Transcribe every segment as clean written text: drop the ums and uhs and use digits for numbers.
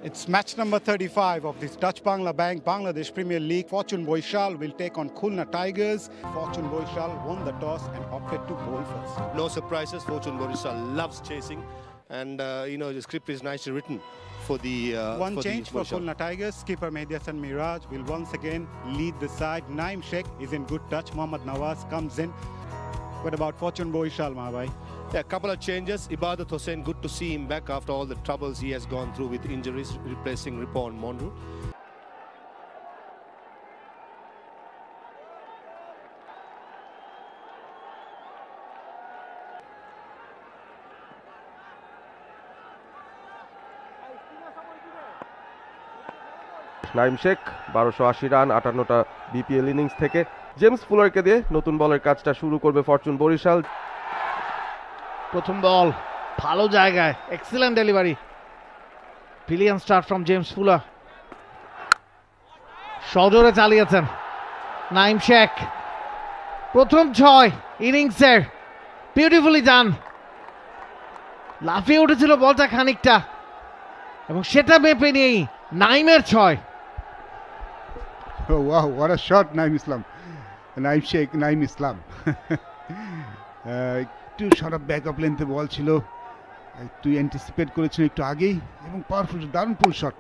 It's match number 35 of this Dutch Bangla Bank Bangladesh Premier League. Fortune Boishal will take on Khulna Tigers. Fortune Boishal won the toss and opted to bowl first. No surprises. Fortune Boishal loves chasing, and the script is nicely written for the one change for Khulna Tigers. Skipper Mehdi Hasan Miraj will once again lead the side. Naim Sheikh is in good touch. Mohammad Nawaz comes in. What about Fortune Boishal, Mahabhai? Yeah, a couple of changes. Ibadat Hossain, good to see him back after all the troubles he has gone through with injuries, replacing Ripon Monroe. Naim Sheikh 1280 run 58টা BPL innings থেকে James ফুলারকে দিয়ে নতুন বলের কাজটা শুরু করবে Fortune Barishal. প্রথম বল ভালো জায়গায়, excellent delivery, brilliant start from James fuller. সজোরে চালিয়েছেন নাইম শেখ। প্রথম 6 ইনিংসের বিউটিফুলি ডান। লাফিয়ে উঠেছিল বলটা খানিকটা এবং সেটা মেপে নিয়েই নাইমের 6। Oh wow, what a shot, Naim Islam. Naim Sheikh, Naim Islam. একটু শর্ট অফ ব্যাক অফ লেন্থে বল ছিল, একটু অ্যান্টিসিপেট করেছেন একটু আগেই এবং পাওয়ারফুল, দারুণ ফুল শট।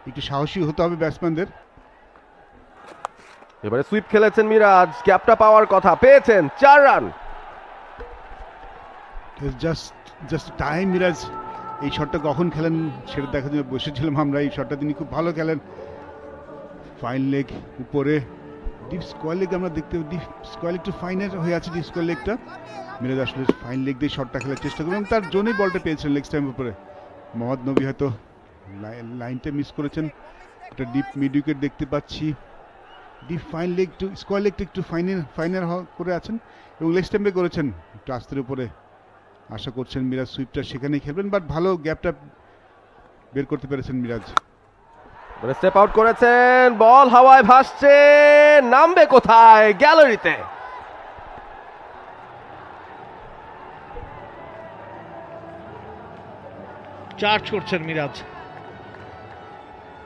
একটু সাহসী হতে হবে ব্যাটসম্যানদের। এবারে সুইপ খেলেছেন মিরাজ, ক্যাপটা পাওয়ার কথা, পেয়েছেন 4 রান। Just time. মিরাজ এই শটটা কখন খেলেন সেটা দেখার জন্য বসেছিলাম আমরা। এই শটটা তিনি খুব ভালো খেলেন। ফাইন লেগ উপরে, ডিপ স্কোয়ার লেগ আমরা দেখতে, ডিপ স্কোয়ার একটু ফাইনের হয়ে আছে ডিপ স্কোয়ার লেগটা। মিরাজ আসলে ফাইন লেগ দিয়ে শটটা খেলার চেষ্টা করবেন এবং তার জন্যই বলটা পেয়েছেন লেগ স্ট্যাম্পের উপরে। মোহাম্মদ নবী হয়তো লাইনটা মিস করেছেন। একটা ডিপ মিড উইকেট দেখতে পাচ্ছি। ডিপ ফাইন লেগ, একটু স্কোয়ার লেগটা একটু ফাইনার করে আছেন এবং লেগ স্ট্যাম্পে করেছেন একটু আস্তের উপরে। আশা করছেন মিরাজ সুইপটা সেখানেই খেলবেন, বাট ভালো গ্যাপটা বের করতে পেরেছেন মিরাজ। স্টেপ আউট করেছেন, বল হাওয়ায় ভাসছে, নামবে কোথায়? গ্যালারিতে। চার্জ করছেন মিরাজ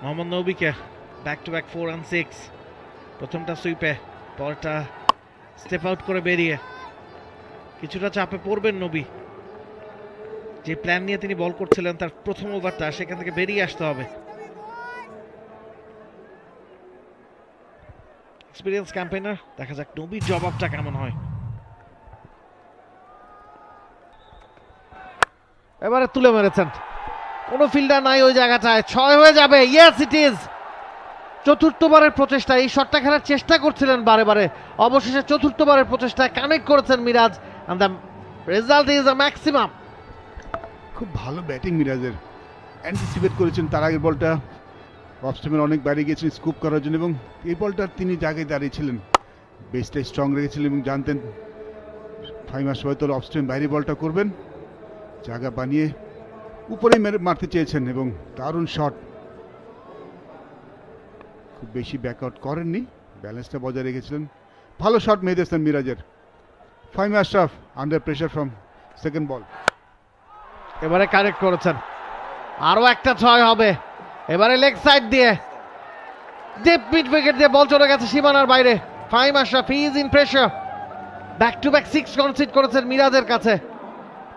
মোহাম্মদ নবীকে। Back to back 4 and 6। প্রথমটা সুইপে, পরটা স্টেপ আউট করে বেরিয়ে কিছুটা চাপে পড়বেন নবী। যে প্ল্যান নিয়ে তিনি বল করছিলেন তার প্রথম ওভারটা, সেখান থেকে বেরিয়ে আসতে হবে। এক্সপেরিয়েন্স ক্যাম্পেইনার, দেখা যাক নবীর জবাবটা কেমন হয়। এবারে তুলে মেরেছেন, কোনো ফিল্ডার নাই ওই জায়গাটায়, 6 হয়ে যাবে। Yes it is. চতুর্থবারের প্রচেষ্টা, এই শটটা খেলার চেষ্টা করছিলেন বারে বারে, অবশেষে চতুর্থবারের প্রচেষ্টায় কানেক্ট করেছেন Miraz, and the result is a maximum. খুব ভালো ব্যাটিং মিরাজের, অ্যান্টিসিপেট করেছেন তার আগের বলটা, অফ স্টাম্পের অনেক বাইরে গিয়েছেন স্কুপ করার জন্য এবং এই বলটা তিনি জায়গায় দাঁড়িয়েছিলেন, বেসটা স্ট্রং রেখেছিলেন এবং জানতেন ফাইমাস হয়তো অফ স্টাম্পের বাইরে বলটা করবেন। জায়গা বানিয়ে উপরেই মারতে চেয়েছেন এবং দারুণ শট। খুব বেশি ব্যাকআউট করেননি, ব্যালেন্সটা বজায় রেখেছিলেন। ভালো শট মেহেদি হাসান মিরাজের। Fahim Ashraf under pressure from second বল। এবারে কারেক্ট করেছেন, আরো একটা 6 হবে। এবারে লেগ সাইড দিয়ে ডিপ মিড উইকেট দিয়ে বল চলে গেছে সীমানার বাইরে। Fahim Ashraf is in pressure. Back to back 6 concede করেছেন মিরাজের কাছে।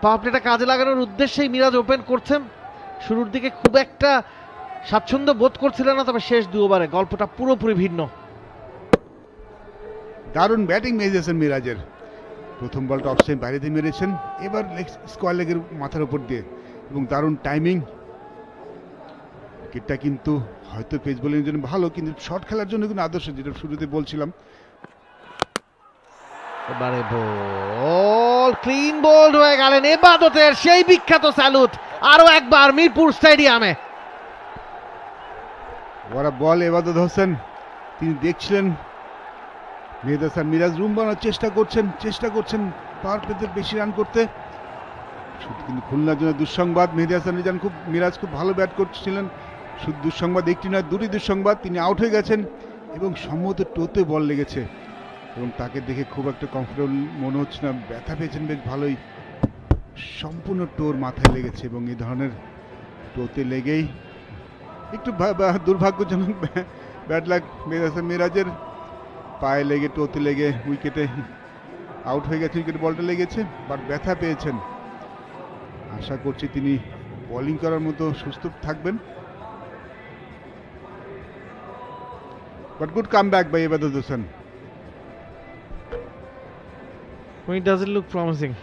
পাওয়ার প্লেটা কাজে লাগানোর উদ্দেশ্যেই মিরাজ ওপেন করছেন। শুরুর দিকে খুব একটা স্বাচ্ছন্দ্য বোধ করছিলেন না, তবে শেষ 2 ওভারে গল্পটা পুরোপুরি ভিন্ন। দারুণ ব্যাটিং মেহেদি হাসান মিরাজের। প্রথম বলটা অফ স্টাম্প বাইরে দিয়ে মেরেছেন, এবার স্কোয়ার লেগের মাথার উপর দিয়ে এবং দারুণ টাইমিং। উইকেটটা কিন্তু হয়তো পেস বোলিং এর জন্য ভালো, কিন্তু শর্ট খেলার জন্য কিন্তু আদর্শ, যেটা শুরুতে বলছিলাম। এবারে বল ক্লিন বোল্ড হয়ে গেলেন ইবাদতের সেই বিখ্যাত স্যালুট আরো একবার মিরপুর স্টেডিয়ামে। ওরা বল ইবাদত হোসেন, তিনি দেখছিলেন মেহেদি হাসান মিরাজ রুম বানানোর চেষ্টা করছেন পাওয়ার প্লেতে বেশি রান করতে। কিন্তু খুলনার জন্য দুঃসংবাদ, মেহেদি হাসান মিরাজ খুব ভালো ব্যাট করছিলেন। শুধু দুঃসংবাদ একটি নয়, 2টি দুঃসংবাদ। তিনি আউট হয়ে গেছেন এবং সম্ভবত টোতে বল লেগেছে এবং তাকে দেখে খুব একটা কমফোর্টেবল মনে হচ্ছে না। ব্যথা পেয়েছেন বেশ ভালোই, সম্পূর্ণ টোর মাথায় লেগেছে এবং এই ধরনের টোতে লেগেই একটু দুর্ভাগ্যজনক ব্যাড লাক মেহেদী হাসান মিরাজের, পায়ে লেগে টোতে লেগে উইকেটে আউট হয়ে গেছে, উইকেটে বলটা লেগেছে, বাট ব্যথা পেয়েছেন। আশা করছি তিনি বোলিং করার মতো সুস্থ থাকবেন। But good come back by Ebadot Hossain. It doesn't look promising.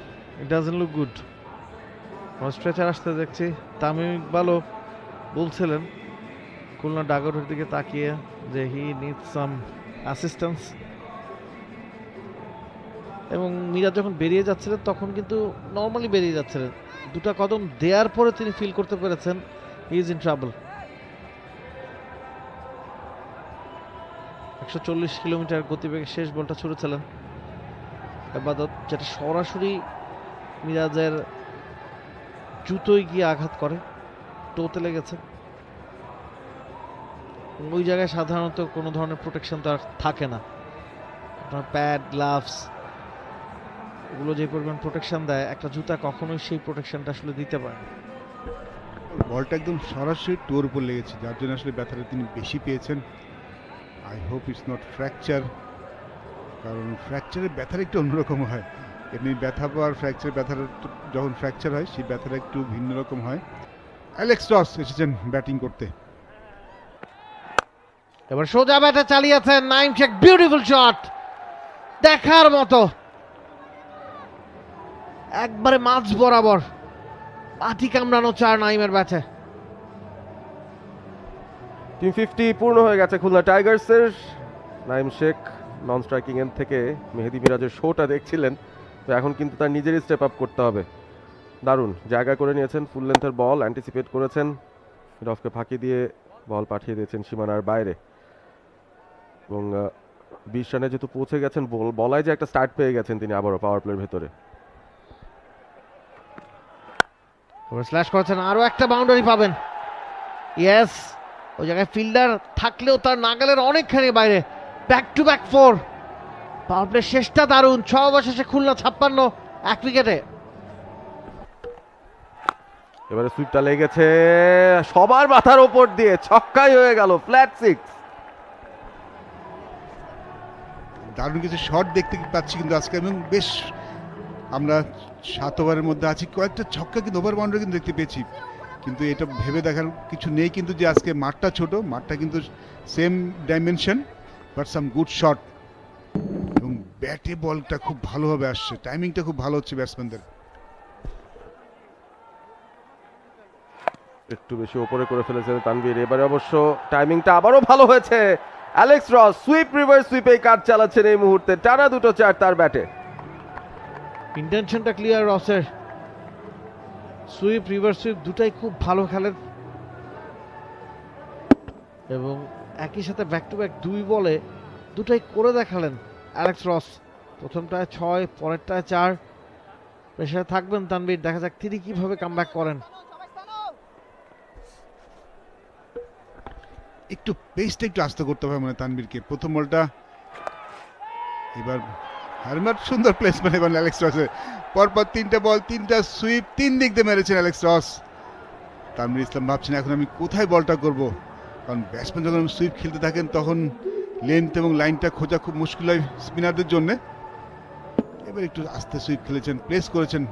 It doesn't look good. Stretcher আসতে দেখছি। তামিম ইকবালও বলছিলেন খুলনা ডাগআউটের দিকে তাকিয়ে যে হি নিডস সাম অ্যাসিস্ট্যান্স, এবং মিরাজ যখন বেরিয়ে যাচ্ছিলেন তখন কিন্তু নর্মালি বেরিয়ে যাচ্ছিলেন, দুটা কদম দেওয়ার পরে তিনি ফিল করতে পেরেছেন he is in trouble. 140 kilometre গতিবেগে শেষ বলটা ছুড়েছিলেন ইবাদত, যেটা সরাসরি মিরাজের জুতোয় গিয়ে আঘাত করে, টোতে লেগেছে। ওই জায়গায় সাধারণত কোনো ধরনের প্রোটেকশন তো আর থাকে না, আপনার প্যাড গ্লাভস এগুলো যে পরিমাণ প্রোটেকশন দেয়, একটা জুতা কখনোই সেই প্রোটেকশনটা আসলে দিতে পারে না। বলটা একদম সরাসরি টোর উপর লেগেছে, যার জন্য আসলে ব্যথাটা তিনি বেশি পেয়েছেন। I hope it's not fracture, কারণ ফ্র্যাকচারের ব্যথাটা একটু অন্যরকম হয়। এমনি ব্যথা পাওয়ার ফ্র্যাকচার ব্যথার যখন ফ্র্যাকচার হয় সেই ব্যথাটা একটু ভিন্ন রকম হয়। অ্যালেক্স রস এসেছেন ব্যাটিং করতে। এবার সোজা ব্যাটে চালিয়েছেন নাইম শেখ, বিউটিফুল শট, দেখার মতো, একবারে মাঝ বরাবর পাটি কামড়ানো চার নাইমের ব্যাটে। 350 পূর্ণ হয়ে গেছে খুলনা টাইগার্সের। Naim Sheikh non striking end থেকে মেহেদী মিরাজের শোটা দেখছিলেন, তো এখন কিন্তু তার নিজেরই স্টেপ আপ করতে হবে। দারুণ জায়গা করে নিয়েছেন, ফুল লেন্থের বল অ্যান্টিসিপেট করেছেন, রফকে ফাঁকি দিয়ে বল পাঠিয়ে দিয়েছেন সীমানার বাইরে, এবং 20 রানে যেহেতু পৌঁছে গেছেন, বলায় যে একটা স্টার্ট পেয়ে গেছেন তিনি আবারও পাওয়ার প্লের ভেতরে। স্ল্যাশ করেছেন, আরো একটা বাউন্ডারি পাবেন। ইয়েস, ওই জায়গায় ফিল্ডার থাকলেও তার নাগালের অনেকখানি বাইরে। Back to back 4, power play শেষটা দারুণ। 6 ওভার শেষে খুলনা 56 1 উইকেটে। এবারে সুইপটা লেগেছে সবার মাথার ওপর দিয়ে, ছক্কাই হয়ে গেল, ফ্ল্যাট 6। দারুণ কিছু শট দেখতে পাচ্ছি কিন্তু আজকে, এবং বেশ আমরা 7 ওভারের মধ্যে আছি, কয়েকটা ছক্কা কিন্তু ওভার বাউন্ডারি কিন্তু দেখতে পেয়েছি, কিন্তু এটা ভেবে দেখার কিছু নেই কিন্তু যে আজকে মাঠটা ছোট, মাঠটা কিন্তু same dimension, but some good shot, এবং ব্যাটে বলটা খুব ভালোভাবে আসছে, টাইমিংটা খুব ভালো হচ্ছে ব্যাটসম্যানদের। একটু বেশি ওপরে করে ফেলেছেন তানভীর, এবারে অবশ্য টাইমিংটা আবারও ভালো হয়েছে। অ্যালেক্স রস সুইপ রিভার্স সুইপে কাজ চালাচ্ছেন এই মুহূর্তে, টানা 2 4 তার ব্যাটে। ইন্টেনশনটা ক্লিয়ার রসের, সুইপ রিভার্স সুইপ দুটাই খুব ভালো খেলেন, এবং একই সাথে ব্যাক টু ব্যাক 2 বলে দুটাই করে দেখালেন অ্যালেক্স রস। প্রথমটায় 6, পরেরটায় 4। প্রেসারে থাকবেন তানভীর, দেখা যাক তিনি কিভাবে কামব্যাক করেন। একটু পেসটা একটু আস্তে করতে হবে মানে তানভীরকে। প্রথম বলটা এবার হারমার সুন্দর প্লেসমেন্ট, এবার অ্যালেক্স রসের পরপর 3টে বল 3টা সুইপ, 3 দিক দিয়ে মেরেছেন অ্যালেক্স রস। তানভীর ইসলাম ভাবছেন এখন আমি কোথায় বলটা করব, কারণ ব্যাটসম্যান যখন সুইপ খেলতে থাকেন তখন লেন্থ এবং লাইনটা খোঁজা খুব মুশকিল হয় স্পিনারদের জন্য। এবার একটু আস্তে সুইপ খেলেছেন, প্লেস করেছেন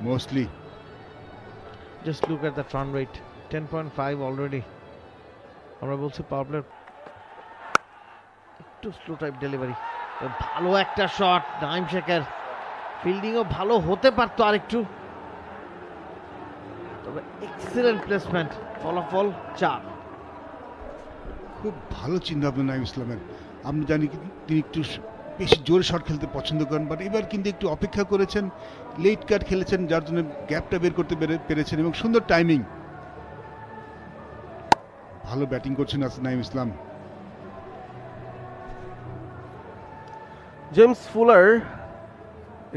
mostly. Just look at the run rate, 10.5 already. আমরা বলছি পাওয়ার প্লে একটু স্লো টাইপ ডেলিভারি, ভালো একটা শট নাইম শেখের, ফিল্ডিংও ভালো হতে পারতো আরেকটু, তবে এক্সিলেন্ট প্লেসমেন্ট, ফলাফল 4। খুব ভালো চিন্তা ভাবনা নাইম ইসলামের। আমরা জানি তিনি একটু বেশি জোরে শট খেলতে পছন্দ করেন, বাট এবার কিন্তু একটু অপেক্ষা করেছেন, লেট কাট খেলেছেন, যার জন্য গ্যাপটা বের করতে পেরেছেন, এবং সুন্দর টাইমিং, ভালো ব্যাটিং করছেন আজ নাইম ইসলাম। জেমস ফুলার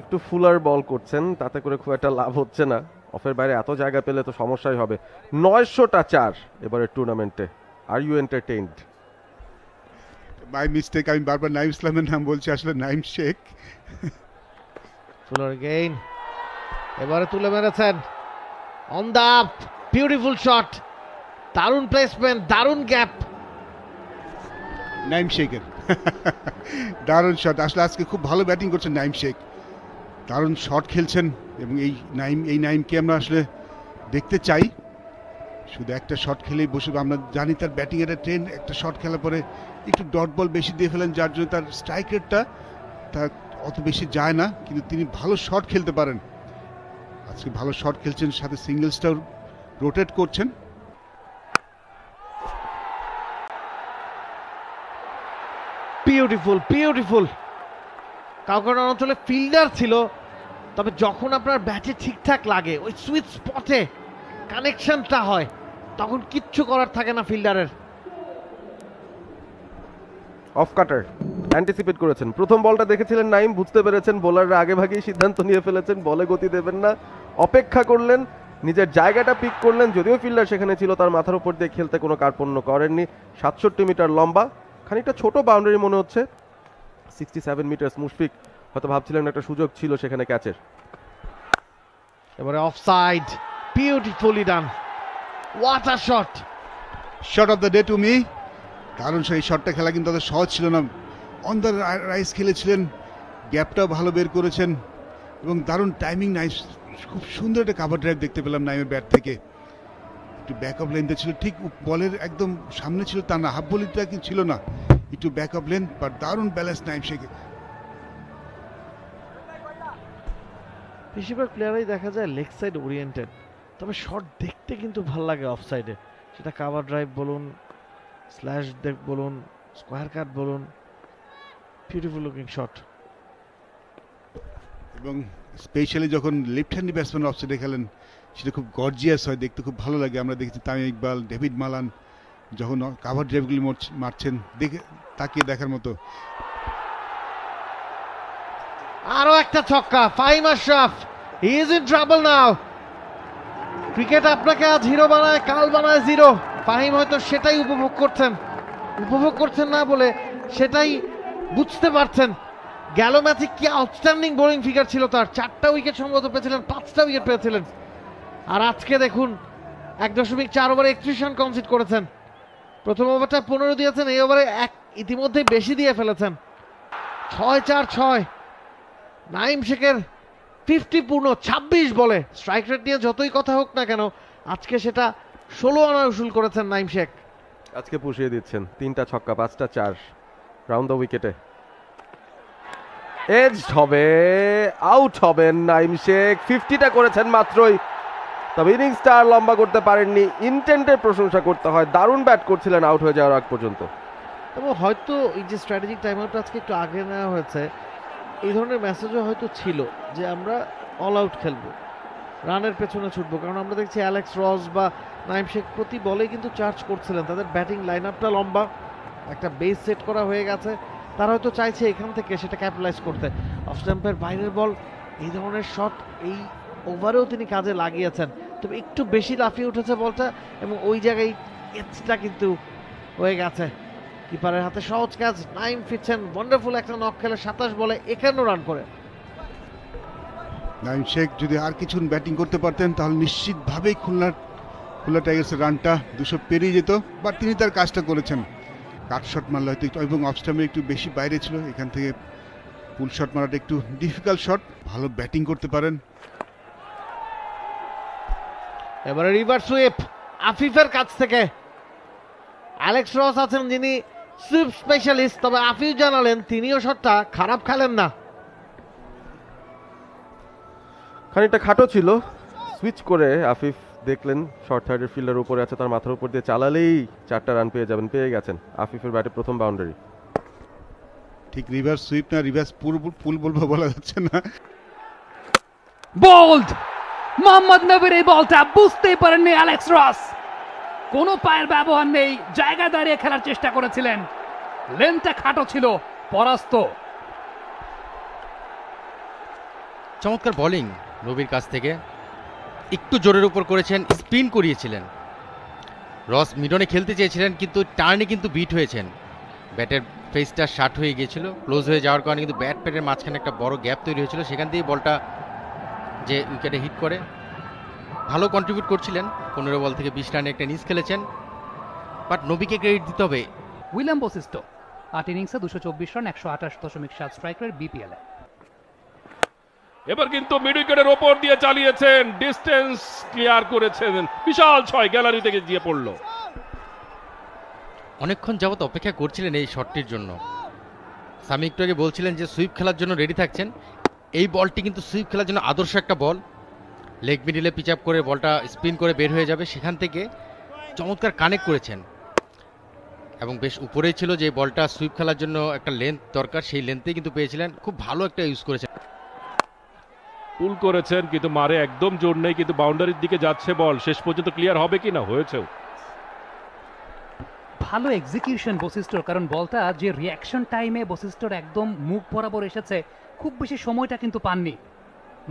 একটু ফুলার বল করছেন, তাতে করে খুব একটা লাভ হচ্ছে না, অফের বাইরে এত জায়গা পেলে তো সমস্যাই হবে। 900টা 4 এবারে টুর্নামেন্টে। Are you entertained? By mistake আমি বারবার নাইম ইসলামের নাম বলছি, আসলে নাইম শেখ। ফুলার গেইন, এবারে তুলে মেরেছেন on the up, beautiful shot, দারুণ প্লেসমেন্ট, দারুণ গ্যাপ নাইম শেখের। দারুণ শট, আসলে আজকে খুব ভালো ব্যাটিং করছেন নাইম শেখ, দারুণ শট খেলছেন এবং এই নাইমকে আমরা আসলে দেখতে চাই। শুধু একটা শট খেলেই বসে, আমরা জানি তার ব্যাটিং এর ট্রেন, একটা শট খেলার পরে একটু ডট বল বেশি দিয়ে ফেলেন, যার জন্য তার স্ট্রাইক রেটটা তার অত বেশি যায় না, কিন্তু তিনি ভালো শট খেলতে পারেন। আজকে ভালো শট খেলছেন, সাথে সিঙ্গেলসটাও রোটেট করছেন। Beautiful beautiful. কাউকাটা অঞ্চলে ফিল্ডার ছিল, তবে যখন আপনার ব্যাটে ঠিকঠাক লাগে, ওই সুইট স্পটে কানেকশনটা হয়, তখন কিচ্ছু করার থাকে না ফিল্ডারের। অফ কাটার অ্যান্টিসিপেট করেছেন, প্রথম বলটা দেখেছিলেন নাইম, বুঝতে পেরেছেন বোলাররা আগে ভাগেই সিদ্ধান্ত নিয়ে ফেলেছেন, বলে গতি দেবেন না, অপেক্ষা করলেন, নিজের জায়গাটা পিক করলেন। যদিও ফিল্ডার সেখানে ছিল, তার মাথার উপর দিয়ে খেলতে কোনো কার্পণ্য করেননি। 67 মিটার লম্বা, খানিকটা ছোট বাউন্ডারি মনে হচ্ছে। 67 মিটার, মুশফিক হয়তো ভাবছিলেন একটা সুযোগ ছিল সেখানে ক্যাচের। এবারে offside, beautifully done, what a shot. Shot of the day to me. কারণ সেই শটটা খেলা কিন্তু তাদের সহজ ছিল না, অন দ্য রাইস খেলেছিলেন, গ্যাপটাও ভালো বের করেছেন এবং দারুণ টাইমিং। নাইস, খুব সুন্দর একটা কাভার ড্রাইভ দেখতে পেলাম নাইমের ব্যাট থেকে। একটু ব্যাক অফ লেনতে ছিল, ঠিক বলের একদম সামনে ছিল তা না, হাফ বলিটা কিন্তু ছিল না, একটু ব্যাক অফ লেন, বাট দারুণ ব্যালেন্স নাইম শেখে। বেশিরভাগ প্লেয়ারই দেখা যায় লেগ সাইড ওরিয়েন্টেড, তবে শট দেখতে কিন্তু ভাল লাগে অফ সাইডে, সেটা কাভার ড্রাইভ বলুন, স্ল্যাশ ডেক বলুন, স্কোয়ার কাট বলুন, বিউটিফুল লুকিং শট। এবং স্পেশালি যখন লেফট হ্যান্ডি ব্যাটসম্যান অফ সাইডে খেলেন, সেটা খুব গর্জিয়াস হয়, দেখতে খুব ভালো লাগে। আমরা দেখেছি তামিম ইকবাল, ডেভিড মালান যখন কাভার ড্রাইভগুলি মারছেন, দেখে তাকিয়ে দেখার মতো। আরো একটা ছক্কা, Fahim Ashraf, he is in trouble now. Cricket আপনাকে আজ হিরো বানায়, কাল বানায় জিরো। ফাহিম হয়তো সেটাই উপভোগ করছেন না বলে সেটাই বুঝতে পারছেন। গেল ম্যাচে কি আউটস্ট্যান্ডিং বোলিং ফিগার ছিল তার, 4টা উইকেট সম্ভবত পেয়েছিলেন, 5টা উইকেট পেয়েছিলেন। আর আজকে দেখুন 1.4 ওভারে 31 রান কনসিড করেছেন। প্রথম ওভারটা 15 দিয়েছেন, এই ওভারে ইতিমধ্যেই বেশি দিয়ে ফেলেছেন। 6-4-6। নাইম শেখের 50 পূর্ণ 26 বলে। স্ট্রাইক রেট নিয়ে যতই কথা হোক না কেন, আজকে সেটা 16 আনা উসুল করেছেন নাইম শেখ। আজকে পুষিয়ে দিচ্ছেন, 3টা ছক্কা, 5টা 4, রাউন্ড দ্য উইকেটে। এজ হবে, আউট হবেন নাইম শেখ। 50টা করেছেন মাত্রই, তবে ইনিংসটা আর লম্বা করতে পারেননি। ইন্টেন্টের প্রশংসা করতে হয়, দারুণ ব্যাট করছিলেন আউট হয়ে যাওয়ার আগ পর্যন্ত। এবং হয়তো এই যে স্ট্র্যাটেজিক টাইম আউটটা আজকে একটু আগে নেওয়া হয়েছে, এই ধরনের মেসেজও হয়তো ছিল যে আমরা অল আউট খেলবো, রানের পেছনে ছুটবো। কারণ আমরা দেখছি অ্যালেক্স রস বা নাইম শেখ প্রতি বলে কিন্তু চার্জ করছিলেন, তাদের ব্যাটিং লাইন আপটা লম্বা, একটা বেস সেট করা হয়ে গেছে, তারা হয়তো চাইছে এখান থেকে সেটা ক্যাপিটালাইজ করতে। অফ স্ট্যাম্পের বাইরের বল, এই ধরনের শট এই ওভারেও তিনি কাজে লাগিয়েছেন, তবে একটু বেশি লাফিয়ে উঠেছে বলটা এবং ওই জায়গায় এজটা কিন্তু হয়ে গেছে। কিপারের হাতে সহজ কাজ, নাইম ফিরছেন ওয়ান্ডারফুল একটা নক খেলে 27 বলে 51 রান করে। নাইম শেখ যদি আর কিছু ব্যাটিং করতে পারতেন তাহলে নিশ্চিতভাবেই খুলনা টাইগার্সের রানটা 200 পেরিয়ে যেত, বাট তিনি তার কাজটা করেছেন। কাট শট মারলে হয়তো একটু, এবং অফ স্টাম্পে একটু বেশি বাইরে ছিল, এখান থেকে ফুল শট মারাটা একটু ডিফিকাল্ট শট। ভালো ব্যাটিং করতে পারেন। এবারে রিভার্স সুইপ আফিফের কাছ থেকে। অ্যালেক্স রস আছেন যিনি সুইপ স্পেশালিস্ট, তবে আফিফ জানালেন তিনিও শটটা খারাপ খেলেন না। খানিকটা খাটো ছিল, সুইচ করে আফিফ দেখলেন শর্ট সাইডের ফিল্ডার উপরে আছে, তার মাথার উপর দিয়ে চালালেই 4টা রান পেয়ে যাবেন, পেয়ে গেছেন। আফিফের ব্যাটে প্রথম বাউন্ডারি। ঠিক রিভার্স সুইপ না, রিভার্স পুল বলবো, বলা যাচ্ছে না। বোল্ড মোহাম্মদ নবীর এই বলটা বুঝতেই পারেননি অ্যালেক্স রস, কোনো পায়ের ব্যবহার নেই, জায়গায় দাঁড়িয়ে খেলার চেষ্টা করেছিলেন, লেন্থটা খাটো ছিল, পরাস্ত। চমৎকার বোলিং নবীর কাছ থেকে, একটু জোরের উপর করেছেন, স্পিন করিয়েছিলেন। রস মিডনে খেলতে চেয়েছিলেন কিন্তু টার্নে কিন্তু বিট হয়েছেন, ব্যাটের ফেসটা শার্ট হয়ে গিয়েছিল, ক্লোজ হয়ে যাওয়ার কারণে কিন্তু ব্যাট প্যাডের মাঝখানে একটা বড় গ্যাপ তৈরি হয়েছিল, সেখান দিয়ে বলটা যে উইকেটে হিট করে। ভালো কন্ট্রিবিউট করছিলেন, 15 বল থেকে 20 রানে একটা ইনিংস খেলেছেন। বাট নবীকে ক্রেডিট দিতে হবে। উইলিয়াম বশিষ্ঠ 8 ইনিংসে 224 রান 128.7 স্ট্রাইক রেট বিপিএল এ। এবার কিন্তু মিড উইকেটের ওপর দিয়ে চালিয়েছেন, ডিস্টেন্স ক্লিয়ার করেছেন, বিশাল 6 গ্যালারি থেকে গিয়ে পড়লো। অনেকক্ষণ যাবত অপেক্ষা করছিলেন এই শটটির জন্য। সামি একটু আগে বলছিলেন যে সুইপ খেলার জন্য রেডি থাকছেন, এই বলটি কিন্তু সুইপ খেলার জন্য আদর্শ একটা বল। লেগ মিডিলে পিচ আপ করে বলটা স্পিন করে বের হয়ে যাবে, সেখান থেকে চমৎকার কানেক্ট করেছেন এবং বেশ উপরেই ছিল যে বলটা সুইপ খেলার জন্য একটা লেন্থ দরকার, সেই লেন্থেই কিন্তু পেয়েছিলেন। খুব ভালো একটা ইউজ করেছেন। পুল করেছেন কিন্তু মারে একদম জোর নেই, কিন্তু বাউন্ডারির দিকে যাচ্ছে বল, শেষ পর্যন্ত ক্লিয়ার হবে কিনা, হয়েছেও। ভালো এক্সিকিউশন বশিষ্ঠর, কারণ বলটা যে রিয়াকশন টাইমে বশিষ্ঠর একদম মুখ বরাবর এসেছে, খুব বেশি সময়টা কিন্তু পাননি।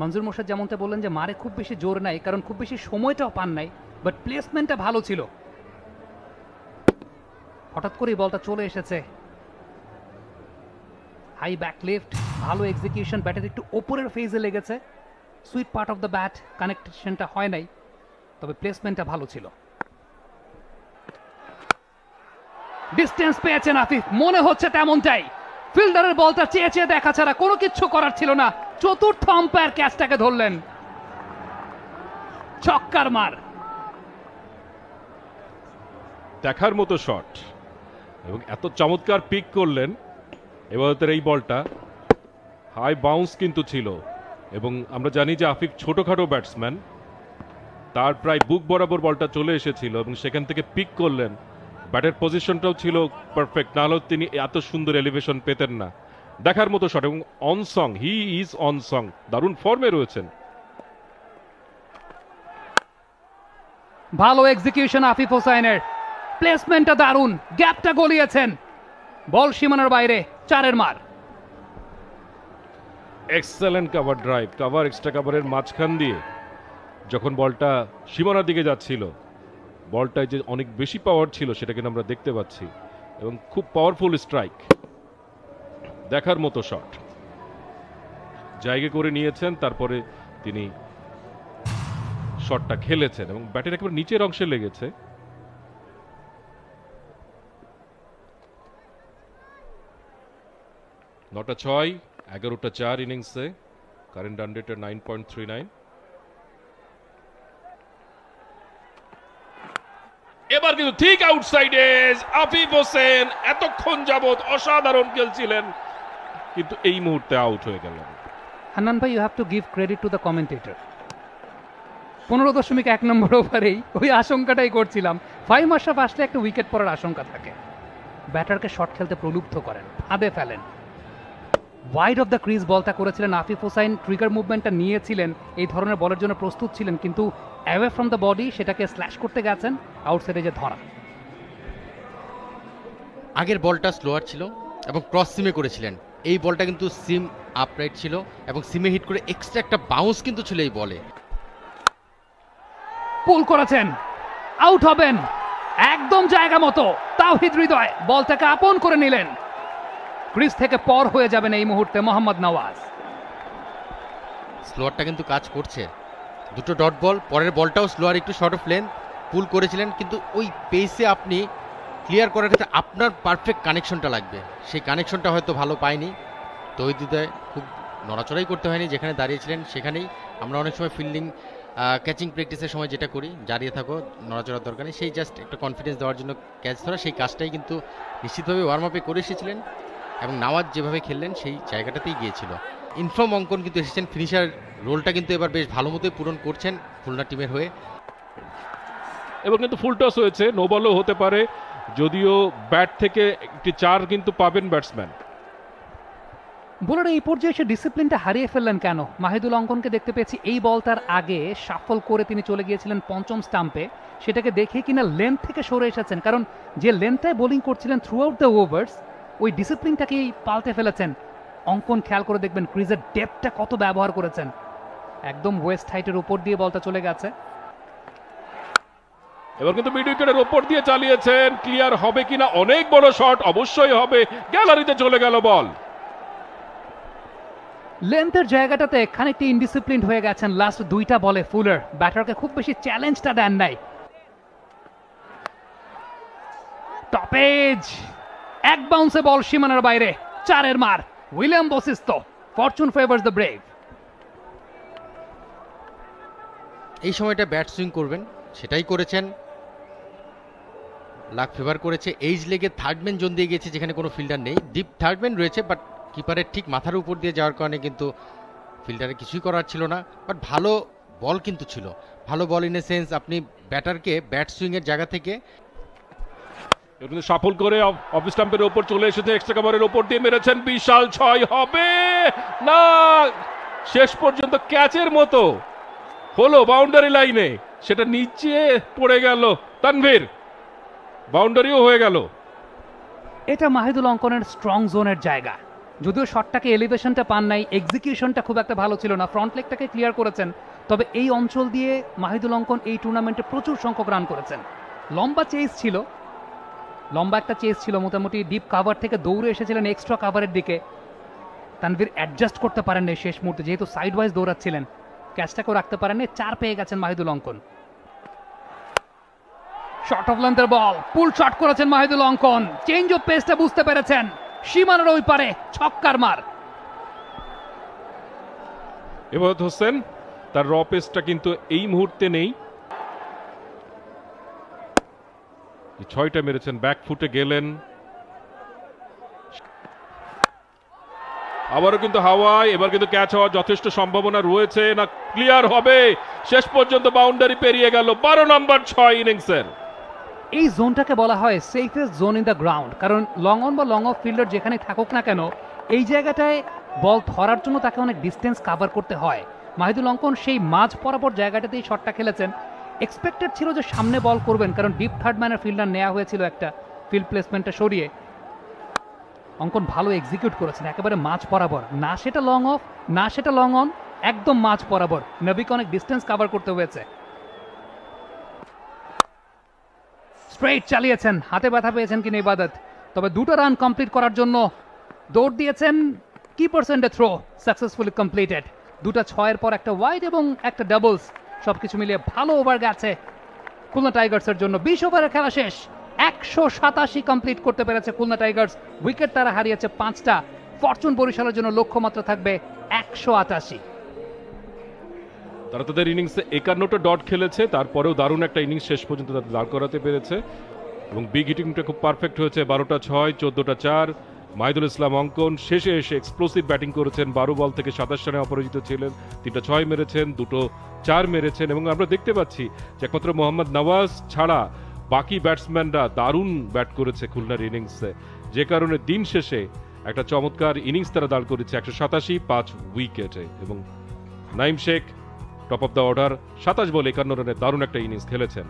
মঞ্জুর মোর্শেদ যেমনটা বললেন যে মারে খুব বেশি জোর নাই, কারণ খুব বেশি সময়টাও পান নাই, বাট প্লেসমেন্টটা ভালো ছিল। হঠাৎ করেই বলটা চলে এসেছে হাই ব্যাক লিফট, ভালো এক্সিকিউশন, ব্যাটের একটু ওপরের ফেজে লেগেছে, sweet part of the bat, কানেকশনটা হয় নাই, তবে প্লেসমেন্টটা ভালো ছিল। ডিস্টেন্স পেয়েছেন আফিফ, মনে হচ্ছে তেমনটাই। ফিল্ডারের বলটা চেয়ে চেয়ে দেখা ছাড়া কোনো কিছু করার ছিল না। চতুর্থ আম্পায়ার ক্যাচটাকে ধরলেন, ছক্কার মার। দেখার মতো শট এবং এত চমৎকার পিক করলেন। এবারের এই বলটা হাই বাউন্স কিন্তু ছিল এবং আমরা জানি যে আফিফ ছোটখাটো ব্যাটসম্যান, তার প্রায় বুক বরাবর বলটা চলে এসেছিল এবং সেখান থেকে পিক করলেন। ব্যাটের পজিশনটাও ছিল পারফেক্ট, না হলেও তিনি এত সুন্দর এলিভেশন পেতেন না। দেখার মতো শট এবং on song, he is on song, দারুণ ফর্মে রয়েছেন। ভালো এক্সিকিউশন আফিফ হোসাইনের, প্লেসমেন্টটা দারুণ, গ্যাপটা গলিয়েছেন, বল সীমানার বাইরে, 4-এর মার। Excellent cover drive, cover extra কাভারের মাঝখান দিয়ে যখন বলটা সীমানার দিকে যাচ্ছিল, বলটায় যে অনেক বেশি পাওয়ার ছিল সেটা কিন্তু আমরা দেখতে পাচ্ছি এবং খুব পাওয়ারফুল স্ট্রাইক। দেখার মতো শট, জায়গা করে নিয়েছেন, তারপরে তিনি শটটা খেলেছেন এবং ব্যাটের একেবারে নিচের অংশে লেগেছে। নটা 6, 11টা 4 ইনিংসে, কারেন্ট রান রেট 9.39। এবার কিন্তু ঠিক আউটসাইডে আফিফ হোসেন এতক্ষণ যাবত অসাধারণ খেলছিলেন, কিন্তু এই মুহূর্তে আউট হয়ে গেলেন। হান্নান ভাই, you have to give credit to the commentator. 15.1 নম্বর ওভারেই ওই আশঙ্কাটাই করছিলাম, ফাইম আশরাফ আসলে একটা উইকেট পড়ার আশঙ্কা থাকে। ব্যাটারকে শট খেলতে প্রলুব্ধ করেন, ফাঁদে ফেলেন। ওয়াইড অফ দ্য ক্রিজ বলটা করেছিলেন আফিফ হোসাইন, ট্রিগার মুভমেন্টটা নিয়েছিলেন, এই ধরনের বলের জন্য প্রস্তুত ছিলেন, কিন্তু অ্যাওয়ে ফ্রম দ্য বডি সেটাকে স্ল্যাশ করতে গেছেন, আউটসাইডে যে ধরা। আগের বলটা স্লোয়ার ছিল এবং ক্রস সিমে করেছিলেন, এই বলটা কিন্তু সিম আপরাইট ছিল এবং সিমে হিট করে এক্সট্রা একটা বাউন্স কিন্তু ছিল এই বলে। পুল করেছেন, আউট হবেন একদম জায়গা মতো। তাওহিদ হৃদয় বলটাকে আপন করে নিলেন, ক্রিজ থেকে পর হয়ে যাবেন এই মুহূর্তে মোহাম্মদ নওয়াজ। স্লোয়ারটা কিন্তু কাজ করছে, দুটো ডট বল, পরের বলটাও স্লোয়ার, একটু শর্ট অফ লেন্থ, পুল করেছিলেন, কিন্তু ওই পেসে আপনি ক্লিয়ার করার ক্ষেত্রে আপনার পারফেক্ট কানেকশনটা লাগবে, সেই কানেকশনটা হয়তো ভালো পায়নি। তৌহিদ হৃদয় খুব নড়াচড়াই করতে হয়নি, যেখানে দাঁড়িয়েছিলেন সেখানেই। আমরা অনেক সময় ফিল্ডিং ক্যাচিং প্র্যাকটিসের সময় যেটা করি, দাঁড়িয়ে থাকো, নড়াচড়ার দরকার নেই, সেই জাস্ট একটা কনফিডেন্স দেওয়ার জন্য ক্যাচ ধরা, সেই কাজটাই কিন্তু নিশ্চিতভাবে ওয়ার্ম আপে করে এসেছিলেন এবং নওয়াজ যেভাবে খেললেন সেই জায়গাটাতেই গিয়েছিল। ইনফর্ম অঙ্কন কিন্তু এসেছেন, ফিনিশার রোলটা কিন্তু এবার বেশ ভালো মতোই পূরণ করছেন খুলনা টিমের হয়ে। এবার কিন্তু ফুল টস হয়েছে, নো বলও হতে পারে, যদিও ব্যাট থেকে একটি 4 কিন্তু পাবেন ব্যাটসম্যান। বোলার এই পর্যায়ে এসে ডিসিপ্লিনটা হারিয়ে ফেললেন কেন? মাহিদুল অঙ্কনকে দেখতে পেয়েছি এই বলটার আগে শাফল করে তিনি চলে গিয়েছিলেন পঞ্চম স্টাম্পে, সেটাকে দেখে কিনা লেন্থ থেকে সরে এসেছেন, কারণ যে লেন্থটায় বোলিং করছিলেন থ্রু আউট দ্য ওভার্স, ওই ডিসিপ্লিনটাকেই পাল্টে ফেলেছেন। অঙ্কন খেয়াল করে দেখবেন ক্রিজের ডেপথটা কত ব্যবহার করেছেন, একদম ওয়েস্ট হাইটের উপর দিয়ে বলটা চলে গেছে। এবার কিন্তু মিড উইকেটের ওপর দিয়ে চালিয়েছেন, ক্লিয়ার হবে কিনা, অনেক বড় শট, অবশ্যই হবে, গ্যালারিতে চলে গেল বল। লেন্থের জায়গাটাতে খানিকটা ইনডিসিপ্লিন হয়ে গেছেন লাস্ট 2টা বলে ফুলার, ব্যাটারকে খুব বেশি চ্যালেঞ্জটা দেন নাই। টপেজ, এক বাউন্সে বল সীমানার বাইরে, 4-এর মার। William Bosisto, fortune favours the brave. এই সময়টা ব্যাট সুইং করবেন, সেটাই করেছেন। লাক ফেভার করেছে, এইজ লেগে থার্ডম্যান জোন দিয়ে গেছে যেখানে কোনো ফিল্ডার নেই। ডিপ থার্ডম্যান রয়েছে, বাট কিপারের ঠিক মাথার উপর দিয়ে যাওয়ার কারণে কিন্তু ফিল্ডারে কিছুই করার ছিল না। বাট ভালো বল কিন্তু ছিল, ভালো বল ইন এ সেন্স আপনি ব্যাটারকে ব্যাট সুইংয়ের জায়গা থেকে সাফল করে অফ স্টাম্পের ওপর চলে এসেছে, এক্সট্রা কভারের ওপর দিয়ে মেরেছেন, বিশাল 6 হবে না, শেষ পর্যন্ত ক্যাচের মতো হলো বাউন্ডারি লাইনে, সেটা নিচে পড়ে গেল তানভীর, বাউন্ডারিও হয়ে গেল। এটা মাহিদুল অঙ্কনের স্ট্রং জোনের জায়গা। যদিও শটটাকে এলিভেশনটা পান নাই, এক্সিকিউশনটা খুব একটা ভালো ছিল না, ফ্রন্ট লেগটাকে ক্লিয়ার করেছেন, তবে এই অঞ্চল দিয়ে মাহিদুল অঙ্কন এই টুর্নামেন্টে প্রচুর সংখ্যক রান করেছেন। লম্বা চেস ছিল, লম্বা একটা চেস ছিল, মোটামুটি ডিপ কাভার থেকে দৌড়ে এসেছিলেন এক্সট্রা কাভারের দিকে। তানভীর অ্যাডজাস্ট করতে পারেননি শেষ মুহূর্তে, যেহেতু সাইড ওয়াইজ দৌড়াচ্ছিলেন, ক্যাচটাকেও রাখতে পারেননি। 4 পেয়ে গেছেন মাহিদুল অঙ্কন। শর্ট অফ লেন্থের বল, পুল শট করেছেন মাহিদুল অঙ্কন, চেঞ্জ অফ পেসটা বুঝতে পেরেছেন, সীমানার ওই পারে ছক্কার মার। ইবাদত হোসেন, তার র পেসটা কিন্তু এই মুহূর্তে নেই। 6টা মেরেছেন, ব্যাক ফুটে গেলেন, আবারও কিন্তু হাওয়ায়, এবার কিন্তু ক্যাচ হওয়ার যথেষ্ট সম্ভাবনা রয়েছে, না ক্লিয়ার হবে, শেষ পর্যন্ত বাউন্ডারি পেরিয়ে গেল 12 নম্বর 6 ইনিংসের। এই জোনটাকে বলা হয় safest zone in the ground, কারণ লং অন বা লং অফ ফিল্ডার যেখানে থাকুক না কেন, এই জায়গাটায় বল ধরার জন্য তাকে অনেক ডিস্টেন্স কাভার করতে হয়। মাহিদুল অঙ্কন সেই মাঝ বরাবর জায়গাটাতেই শটটা খেলেছেন। এক্সপেক্টেড ছিল যে সামনে বল করবেন, কারণ ডিপ থার্ড ম্যানের ফিল্ডার নেওয়া হয়েছিল একটা ফিল্ড প্লেসমেন্টটা সরিয়ে। অঙ্কন ভালো এক্সিকিউট করেছেন, একেবারে মাঝ বরাবর, না সেটা লং অফ না সেটা লং অন, একদম মাঝ বরাবর। নবীকে অনেক ডিস্টেন্স কাভার করতে হয়েছে। স্ট্রেইট চালিয়েছেন, হাতে ব্যথা পেয়েছেন কিনা ইবাদত, তবে 2টা রান কমপ্লিট করার জন্য দৌড় দিয়েছেন। কি পার্সেন্টে থ্রো সাকসেসফুলি কমপ্লিটেড, 2টা 6-এর পর একটা ওয়াইড এবং একটা ডাবলস, সবকিছু মিলিয়ে ভালো ওভার গেছে খুলনা টাইগার্সের জন্য। 20 ওভারের খেলা শেষ, 187 কমপ্লিট করতে পেরেছে খুলনা টাইগার্স। উইকেট তারা হারিয়েছে 5টা। ফরচুন বরিশালের জন্য লক্ষ্যমাত্রা থাকবে 188। তারা তাদের ইনিংসে 51টা ডট খেলেছে, তারপরেও দারুণ একটা ইনিংস শেষ পর্যন্ত তাদের দাঁড় করাতে পেরেছে, এবং বিগ হিটিংটা খুব পারফেক্ট হয়েছে। 12টা 6, 14টা 4। মাহিদুল ইসলাম অঙ্কন শেষে এসে এক্সপ্লোসিভ ব্যাটিং করেছেন, 12 বল থেকে 27 রানে অপরাজিত ছিলেন, 3টা 6 মেরেছেন, 2টো 4 মেরেছেন, এবং আমরা দেখতে পাচ্ছি যে একমাত্র মোহাম্মদ নওয়াজ ছাড়া বাকি ব্যাটসম্যানরা দারুণ ব্যাট করেছে খুলনার ইনিংসে, যে কারণে দিন শেষে একটা চমৎকার ইনিংস তারা দাঁড় করেছে 187, 5 উইকেটে। এবং Naim Sheikh top of the order, 27 বলে 51 রানে দারুণ একটা ইনিংস খেলেছেন।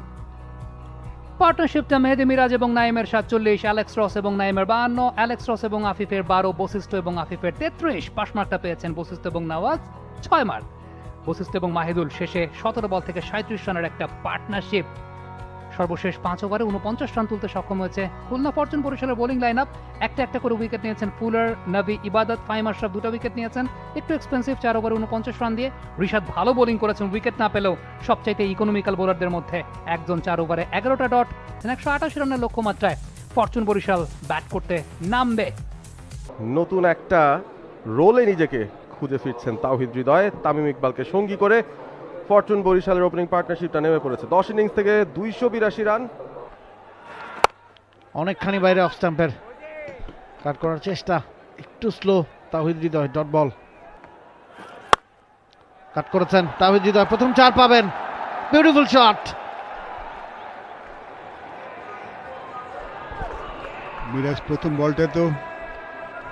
পার্টনারশিপটা মেহেদি মিরাজ এবং নাইমের 47, অ্যালেক্স রস এবং নাইমের 52, অ্যালেক্স রস এবং আফিফের 12, বশিষ্ঠ এবং আফিফের 33। 5 মার্কটা পেয়েছেন বশিষ্ঠ এবং নওয়াজ, 6 মার্ক। বশিষ্ঠ এবং মাহিদুল শেষে 17 বল থেকে 37 রানের একটা পার্টনারশিপ। সর্বশেষ 5 ওভারে 49 রান তুলতে সক্ষম হয়েছে খুলনা। ফরচুন বরিশালের বোলিং লাইন আপ, একটা করে উইকেট নিয়েছেন ফুলার, নবী, ইবাদত, ফাহিম আশরাফ 2টা উইকেট নিয়েছেন, একটু এক্সপেন্সিভ 4 ওভারে 49 রান দিয়ে। রিশাদ ভালো বোলিং করেছেন, উইকেট না পেলেও সবচাইতে ইকোনমিক্যাল বোলারদের মধ্যে একজন। 4 ওভারে 11টা ডট, 188 রানের লক্ষ্যমাত্রায় ফরচুন বরিশাল ব্যাট করতে নামবে। নতুন একটা রোলে নিজেকে খুঁজে ফিরছেন তাওহিদ হৃদয়, তামিম ইকবালকে সঙ্গী করে ফরচুন বরিশালের ওপেনিং পার্টনারশিপটা নেমে পড়েছে। 10 ইনিংস থেকে 282 রান, অনেকখানি বাইরে অফ স্টাম্পের, কাট করার চেষ্টা একটু slow. Towhid Hridoy dot ball কাট করেছেন, তাওহিদ হৃদয় প্রথম 4 পাবেন, বিউটিফুল শট। মিরাজ প্রথম বলটা তো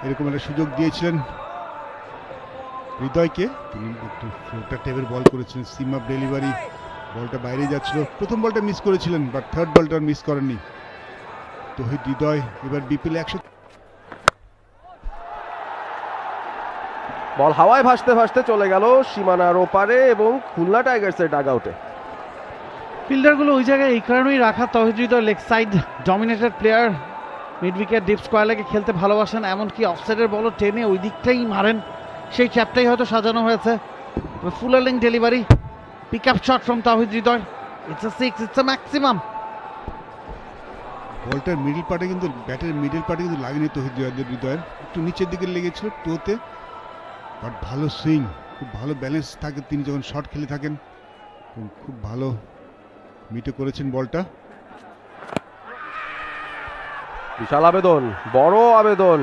এরকম একটা সুযোগ দিয়েছিলেন হৃদয়কে, তিনি একটু ফ্লোটা টেপের বল করেছিলেন, সিম আপ ডেলিভারি, বলটা বাইরে যাচ্ছিল। প্রথম বলটা মিস করেছিলেন, বাট থার্ড বলটা মিস করেননি তাওহিদ হৃদয়। এবার বিপিএল 100 বল হাওয়ায় ভাসতে ভাসতে চলে গেল সীমানার ওপারে এবং খুলনা টাইগার্সের ডাগ আউটে। ফিল্ডারগুলো ওই জায়গায় এই কারণেই রাখা, Towhid Hridoy leg side dominated player, mid wicket deep square লেগে খেলতে ভালোবাসেন, এমনকি অফসাইডের বলও টেনে ওই দিকটাই মারেন, সেই ক্যাপটাই হয়তো সাজানো হয়েছে। Fuller length delivery, pick up shot from Towhid Hridoy, it's a 6, it's a maximum. বলটার মিডল পার্টে কিন্তু ব্যাটের মিডল পার্টে কিন্তু লাগেনি তৌহিদ হৃদয়ের, একটু নিচের দিকে লেগেছিল টোতে, বাট ভালো সুইং, খুব ভালো ব্যালেন্স থাকে তিনি যখন শট খেলে থাকেন, খুব ভালো মিটে করেছেন বলটা। বিশাল আবেদন, বড় আবেদন।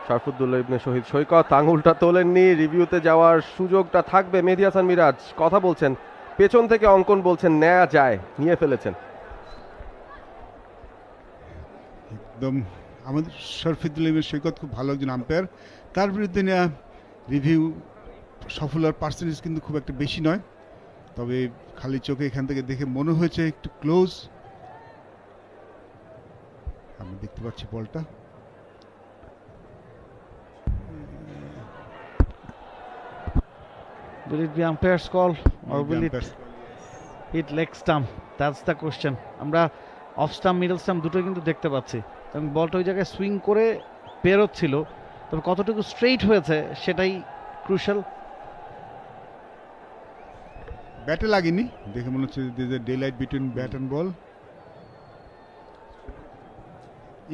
শরফুদ্দুল্লাহ ইবনে শহীদ সৈকত আঙুলটা তোলেননি, রিভিউতে যাওয়ার সুযোগটা থাকবে। মেহেদী হাসান মিরাজ কথা বলছেন, পেছন থেকে অঙ্কন বলছেন নেওয়া যায়, নিয়ে ফেলেছেন। একদম আমাদের শরফুদ্দুল্লাহ ইবনে সৈকত খুব ভালো একজন আম্পায়ার, তার বিরুদ্ধে নেওয়া রিভিউ সফল হওয়ার পার্সেন্টেজ কিন্তু খুব একটা বেশি নয়, তবে খালি চোখে এখান থেকে দেখে মনে হয়েছে একটু ক্লোজ। আমি দেখতে পাচ্ছি বলটা Will it be umpire's call or will it hit leg stump? That's the question. আমরা অফ স্টাম্প মিডল স্টাম্প দুটোই কিন্তু দেখতে পাচ্ছি এবং বলটা ওই জায়গায় সুইং করে বেরোচ্ছিল, তবে কতটুকু স্ট্রেইট হয়েছে সেটাই ক্রুশাল। ব্যাটে লাগেনি, দেখে মনে হচ্ছে day light between bat and ball.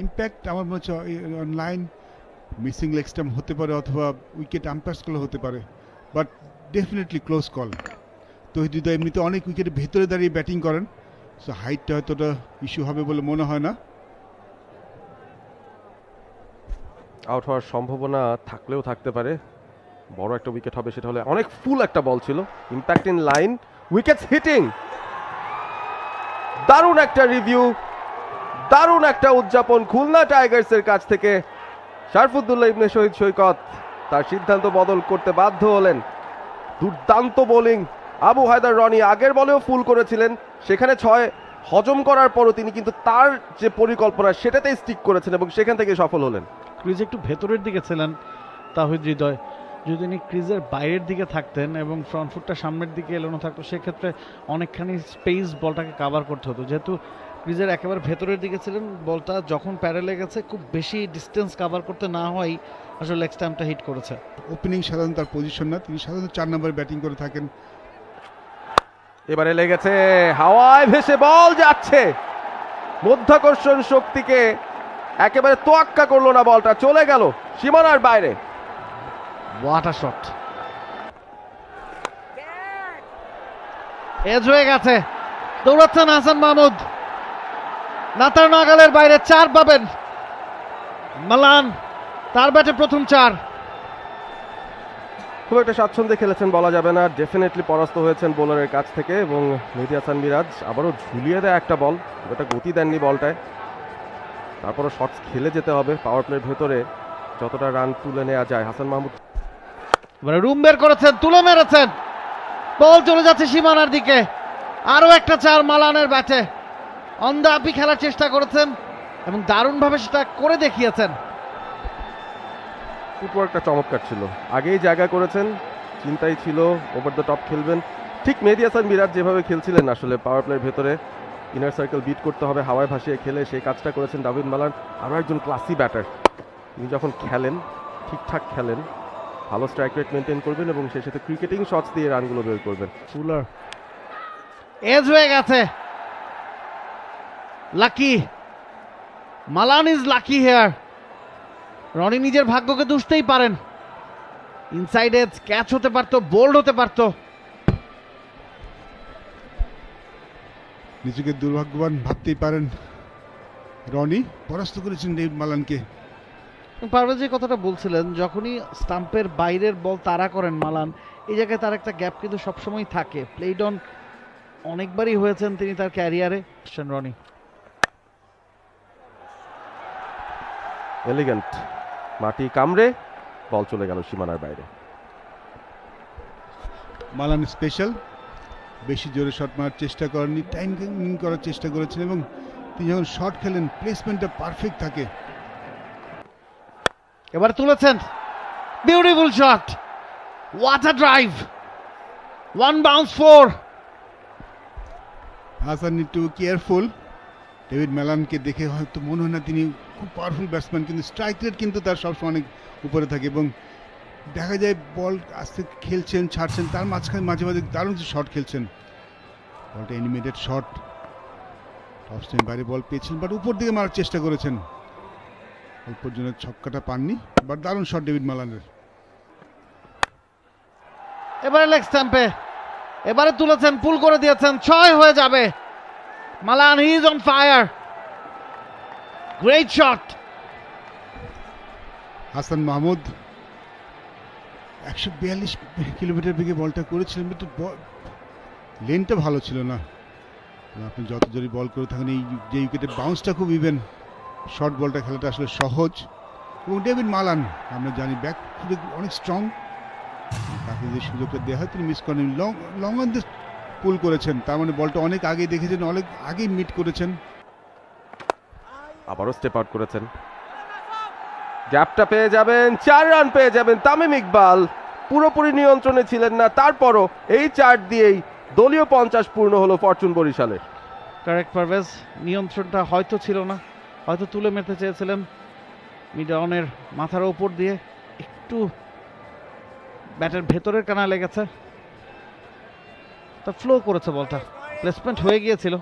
Impact আমার মনে হচ্ছে অনলাইন মিসিং লেগ স্টাম্প হতে পারে অথবা উইকেট আম্পায়ার্স কল হতে পারে, বাট ডেফিনেটলি ক্লোজ কল। তৌহিদ হৃদয় এমনিতে অনেক উইকেটের ভেতরে দাঁড়িয়ে ব্যাটিং করেন, সো হাইটটা হয়তো ওটা ইস্যু হবে বলে মনে হয় না। আউট হওয়ার সম্ভাবনা থাকলেও থাকতে পারে, বড় একটা উইকেট হবে সেটা হলে। অনেক ফুল একটা বল ছিল, impact in line, wickets hitting. দারুণ একটা রিভিউ, দারুণ একটা উদযাপন খুলনা টাইগার্সের কাছ থেকে। শরফুদ্দুল্লাহ ইবনে শহীদ সৈকত তার সিদ্ধান্ত বদল করতে বাধ্য হলেন। দুর্দান্ত বোলিং আবু হায়দার রনি, আগের বলেও ফুল করেছিলেন, সেখানে 6 হজম করার পরও তিনি কিন্তু তার যে পরিকল্পনা সেটাতেই স্টিক করেছেন এবং সেখান থেকে সফল হলেন। ক্রিজ একটু ভেতরের দিকে ছিলেন তাহিদ হৃদয়, যদি তিনি ক্রিজের বাইরের দিকে থাকতেন এবং ফ্রন্ট ফুটটা সামনের দিকে এলোনো থাকতো সেক্ষেত্রে অনেকখানি স্পেস বলটাকে কাভার করতে হতো। যেহেতু ক্রিজের একেবারে ভেতরের দিকে ছিলেন, বলটা যখন প্যারে লেগেছে খুব বেশি ডিস্টেন্স কাভার করতে না হওয়াই আসলে লেগ স্ট্যাম্পটা হিট করেছে। ওপেনিং সাধারণত তার পজিশন না, তিনি সাধারণত 4 নম্বরে ব্যাটিং করে থাকেন। এবারে লেগেছে, হাওয়ায় ভেসে বল যাচ্ছে, মধ্যাকর্ষণ শক্তিকে একেবারে তোয়াক্কা করলো না, বলটা চলে গেল সীমানার বাইরে। হোয়াট আ শট, এজ হয়ে গেছে, দৌড়াচ্ছেন হাসান মাহমুদ, নাতার নাগালের বাইরে 4 পাবেন মালান, তার ব্যাটে প্রথম 4। খুব একটা স্বাচ্ছন্দ্যে খেলেছেন বলা যাবে না, ডেফিনেটলি পরাস্ত হয়েছেন বোলারের কাছ থেকে। এবং মেহেদী হাসান মিরাজ আবারও ঝুলিয়ে দেয় একটা বল, যেটা গতি দেননি বলটায়, তারপরও শটস খেলে যেতে হবে পাওয়ার প্লের ভেতরে, যতটা রান তুলে নেওয়া যায়। হাসান মাহমুদ এবারে রুম বের করেছেন, তুলে মেরেছেন, বল চলে যাচ্ছে সীমানার দিকে, আরো একটা 4 মালানের ব্যাটে। অন দ্য আপি খেলার চেষ্টা করেছেন এবং দারুণভাবে সেটা করে দেখিয়েছেন। ফুটওয়ার্কটা চমৎকার ছিল, আগেই জায়গা করেছেন, চিন্তাই ছিল ওভার দ্য টপ খেলবেন। ঠিক মেহেদী হাসান মিরাজ যেভাবে খেলছিলেন আসলে পাওয়ার প্লের ভেতরে, ইনার সার্কেল বিট করতে হবে, হাওয়ায় ভাসিয়ে খেলে সেই কাজটা করেছেন দাভিদ মালান। আরও একজন ক্লাসি ব্যাটার, তিনি যখন খেলেন ঠিকঠাক খেলেন, ভালো স্ট্রাইক রেট মেনটেন করবেন এবং সেই সাথে ক্রিকেটিং শটস দিয়ে রানগুলো বের করবেন। ফুলার এজ হয়ে গেছে, lucky, Malan is lucky here. Rony নিজের ভাগ্যকে দুষতেই পারেন, ইনসাইড এজ ক্যাচ হতে পারতো, বোল্ড হতে পারতো। নিজেকে দুর্ভাগ্যবান ভাবতেই পারেন, রনি পরাস্ত করেছেন ডেভিড মালানকে। পারভেজ যে কথাটা বলছিলেন, যখনই স্টাম্পের বাইরের বল তাড়া করেন মালান, এই জায়গায় তার একটা গ্যাপ কিন্তু সবসময় থাকে। প্লেড অন অনেকবারই হয়েছেন তিনি তার ক্যারিয়ারে। রনি এলিগেন্ট, মাটি কামড়ে বল চলে গেল সীমানার বাইরে। মালান স্পেশাল, বেশি জোরে শট মারার চেষ্টা করেননি, টাইম করার চেষ্টা করেছেন এবং তিনি যখন শট খেলেন প্লেসমেন্টটা পারফেক্ট থাকে। এবার তুলেছেন, beautiful shot, what a drive, 1 bounce 4। Hasan একটু কেয়ারফুল, ডেভিড মালানকে দেখে হয়তো মনে হয় না তিনি খুব পাওয়ারফুল ব্যাটসম্যান, কিন্তু স্ট্রাইক রেট কিন্তু তার সবসময় অনেক উপরে থাকে এবং দেখা যায় বল আস্তে খেলছেন, ছাড়ছেন, তার মাঝখানে মাঝে মাঝে দারুণ শট খেলছেন। বলটা অ্যানিমেটেড শট, অফ স্পিন বাইরে বল পেয়েছিলেন, বাট উপর দিকে মারার চেষ্টা করেছেন, অল্পর জন্য ছক্কাটা পাননি। বাট দারুণ শট ডেভিড মালানের। এবারে লেগ স্ট্যাম্পে, এবারে তুলেছেন, পুল করে দিয়েছেন, 6 হয়ে যাবে। Malan, he is on fire, great shot. Hasan Mahmud 142 kilometre বেগে বলটা করেছিলেন, কিন্তু লেনটা ভালো ছিল না। আপনি যত জোরে বল করে থাকেন, এই যে উইকেটের বাউন্সটা খুব ইভেন, শর্ট বলটা খেলাটা আসলে সহজ। এবং ডেভিড মালান আমরা জানি ব্যাক ফুটে অনেক স্ট্রং, তাকে যে সুযোগটা দেওয়া হয় তিনি মিস করেন। লং অন দিয়ে পুল করেছেন, তার মানে বলটা অনেক আগে দেখেছেন, অনেক আগেই মিট করেছেন। আবারও স্টেপ আউট করেছেন, গ্যাপটা পেয়ে যাবেন, 4 রান পেয়ে যাবেন। তামিম ইকবাল পুরোপুরি নিয়ন্ত্রণে ছিলেন না, তারপরও এই 4 দিয়েই দলীয় 50 পূর্ণ হলো ফরচুন বরিশালের। কারেক্ট পারভেজ, নিয়ন্ত্রণটা হয়তো ছিল না, হয়তো তুলে মেরতে চেয়েছিলেন মিড অনের মাথার ওপর দিয়ে, একটু ব্যাটের ভেতরের কানা লেগেছে, তা ফ্লো করেছে বলটা, প্লেসমেন্ট হয়ে গিয়েছিল।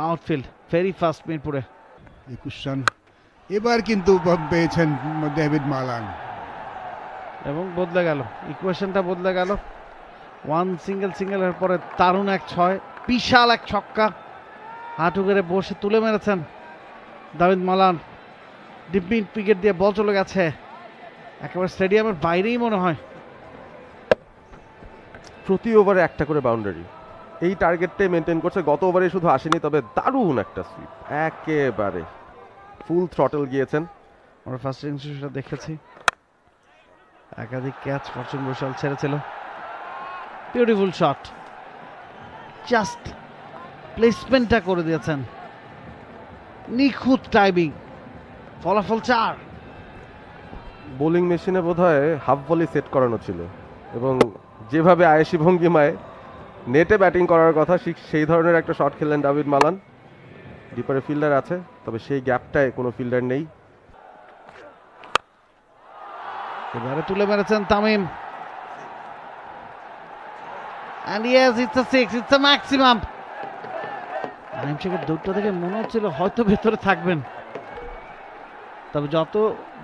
আউটফিল্ড ভেরি ফাস্ট মিরপুরে 21 রান এবার কিন্তু পেয়েছেন ডেভিড মালান, এবং বদলে গেল ইকুয়েশনটা, বদলে গেল। ওয়ান সিঙ্গেলের পরে দারুণ এক 6, বিশাল এক ছক্কা, হাঁটু গেড়ে বসে তুলে মেরেছেন David Malan. Deep mid wicket দিয়ে বল চলে গেছে একেবারে স্টেডিয়ামের বাইরেই মনে হয়। প্রতি ওভারে একটা করে বাউন্ডারি, এই টার্গেটটাই মেনটেন করছে। গত ওভারে শুধু আসেনি, তবে দারুণ একটা সুইপ, একেবারে ফুল থ্রটল গিয়েছেন। আমরা ফার্স্ট ইনিংসটা দেখেছি, একাধিক ক্যাচ ফরচুন বরিশাল ছেড়েছিল। বিউটিফুল শট, জাস্ট প্লেসমেন্টটা করে দিয়েছেন, নিখুঁত টাইমিং, ফলাফল 4। বোলিং মেশিনে বোধহয় হাফ ভলি সেট করানো ছিল, এবং যেভাবে আয়েশি ভঙ্গিমায় নেটে ব্যাটিং করার কথা, সেই ধরনের একটা শট খেললেন ডেভিড মালান। ডিপারে ফিল্ডার আছে, তবে সেই গ্যাপটায় কোনো ফিল্ডার নেই। এবারে তুলে মেরেছেন Tamim, and yes, it's a 6, it's a maximum. Naim শেখের দৌড়টা থেকে মনে হচ্ছিল হয়তো ভেতরে থাকবেন, তবে যত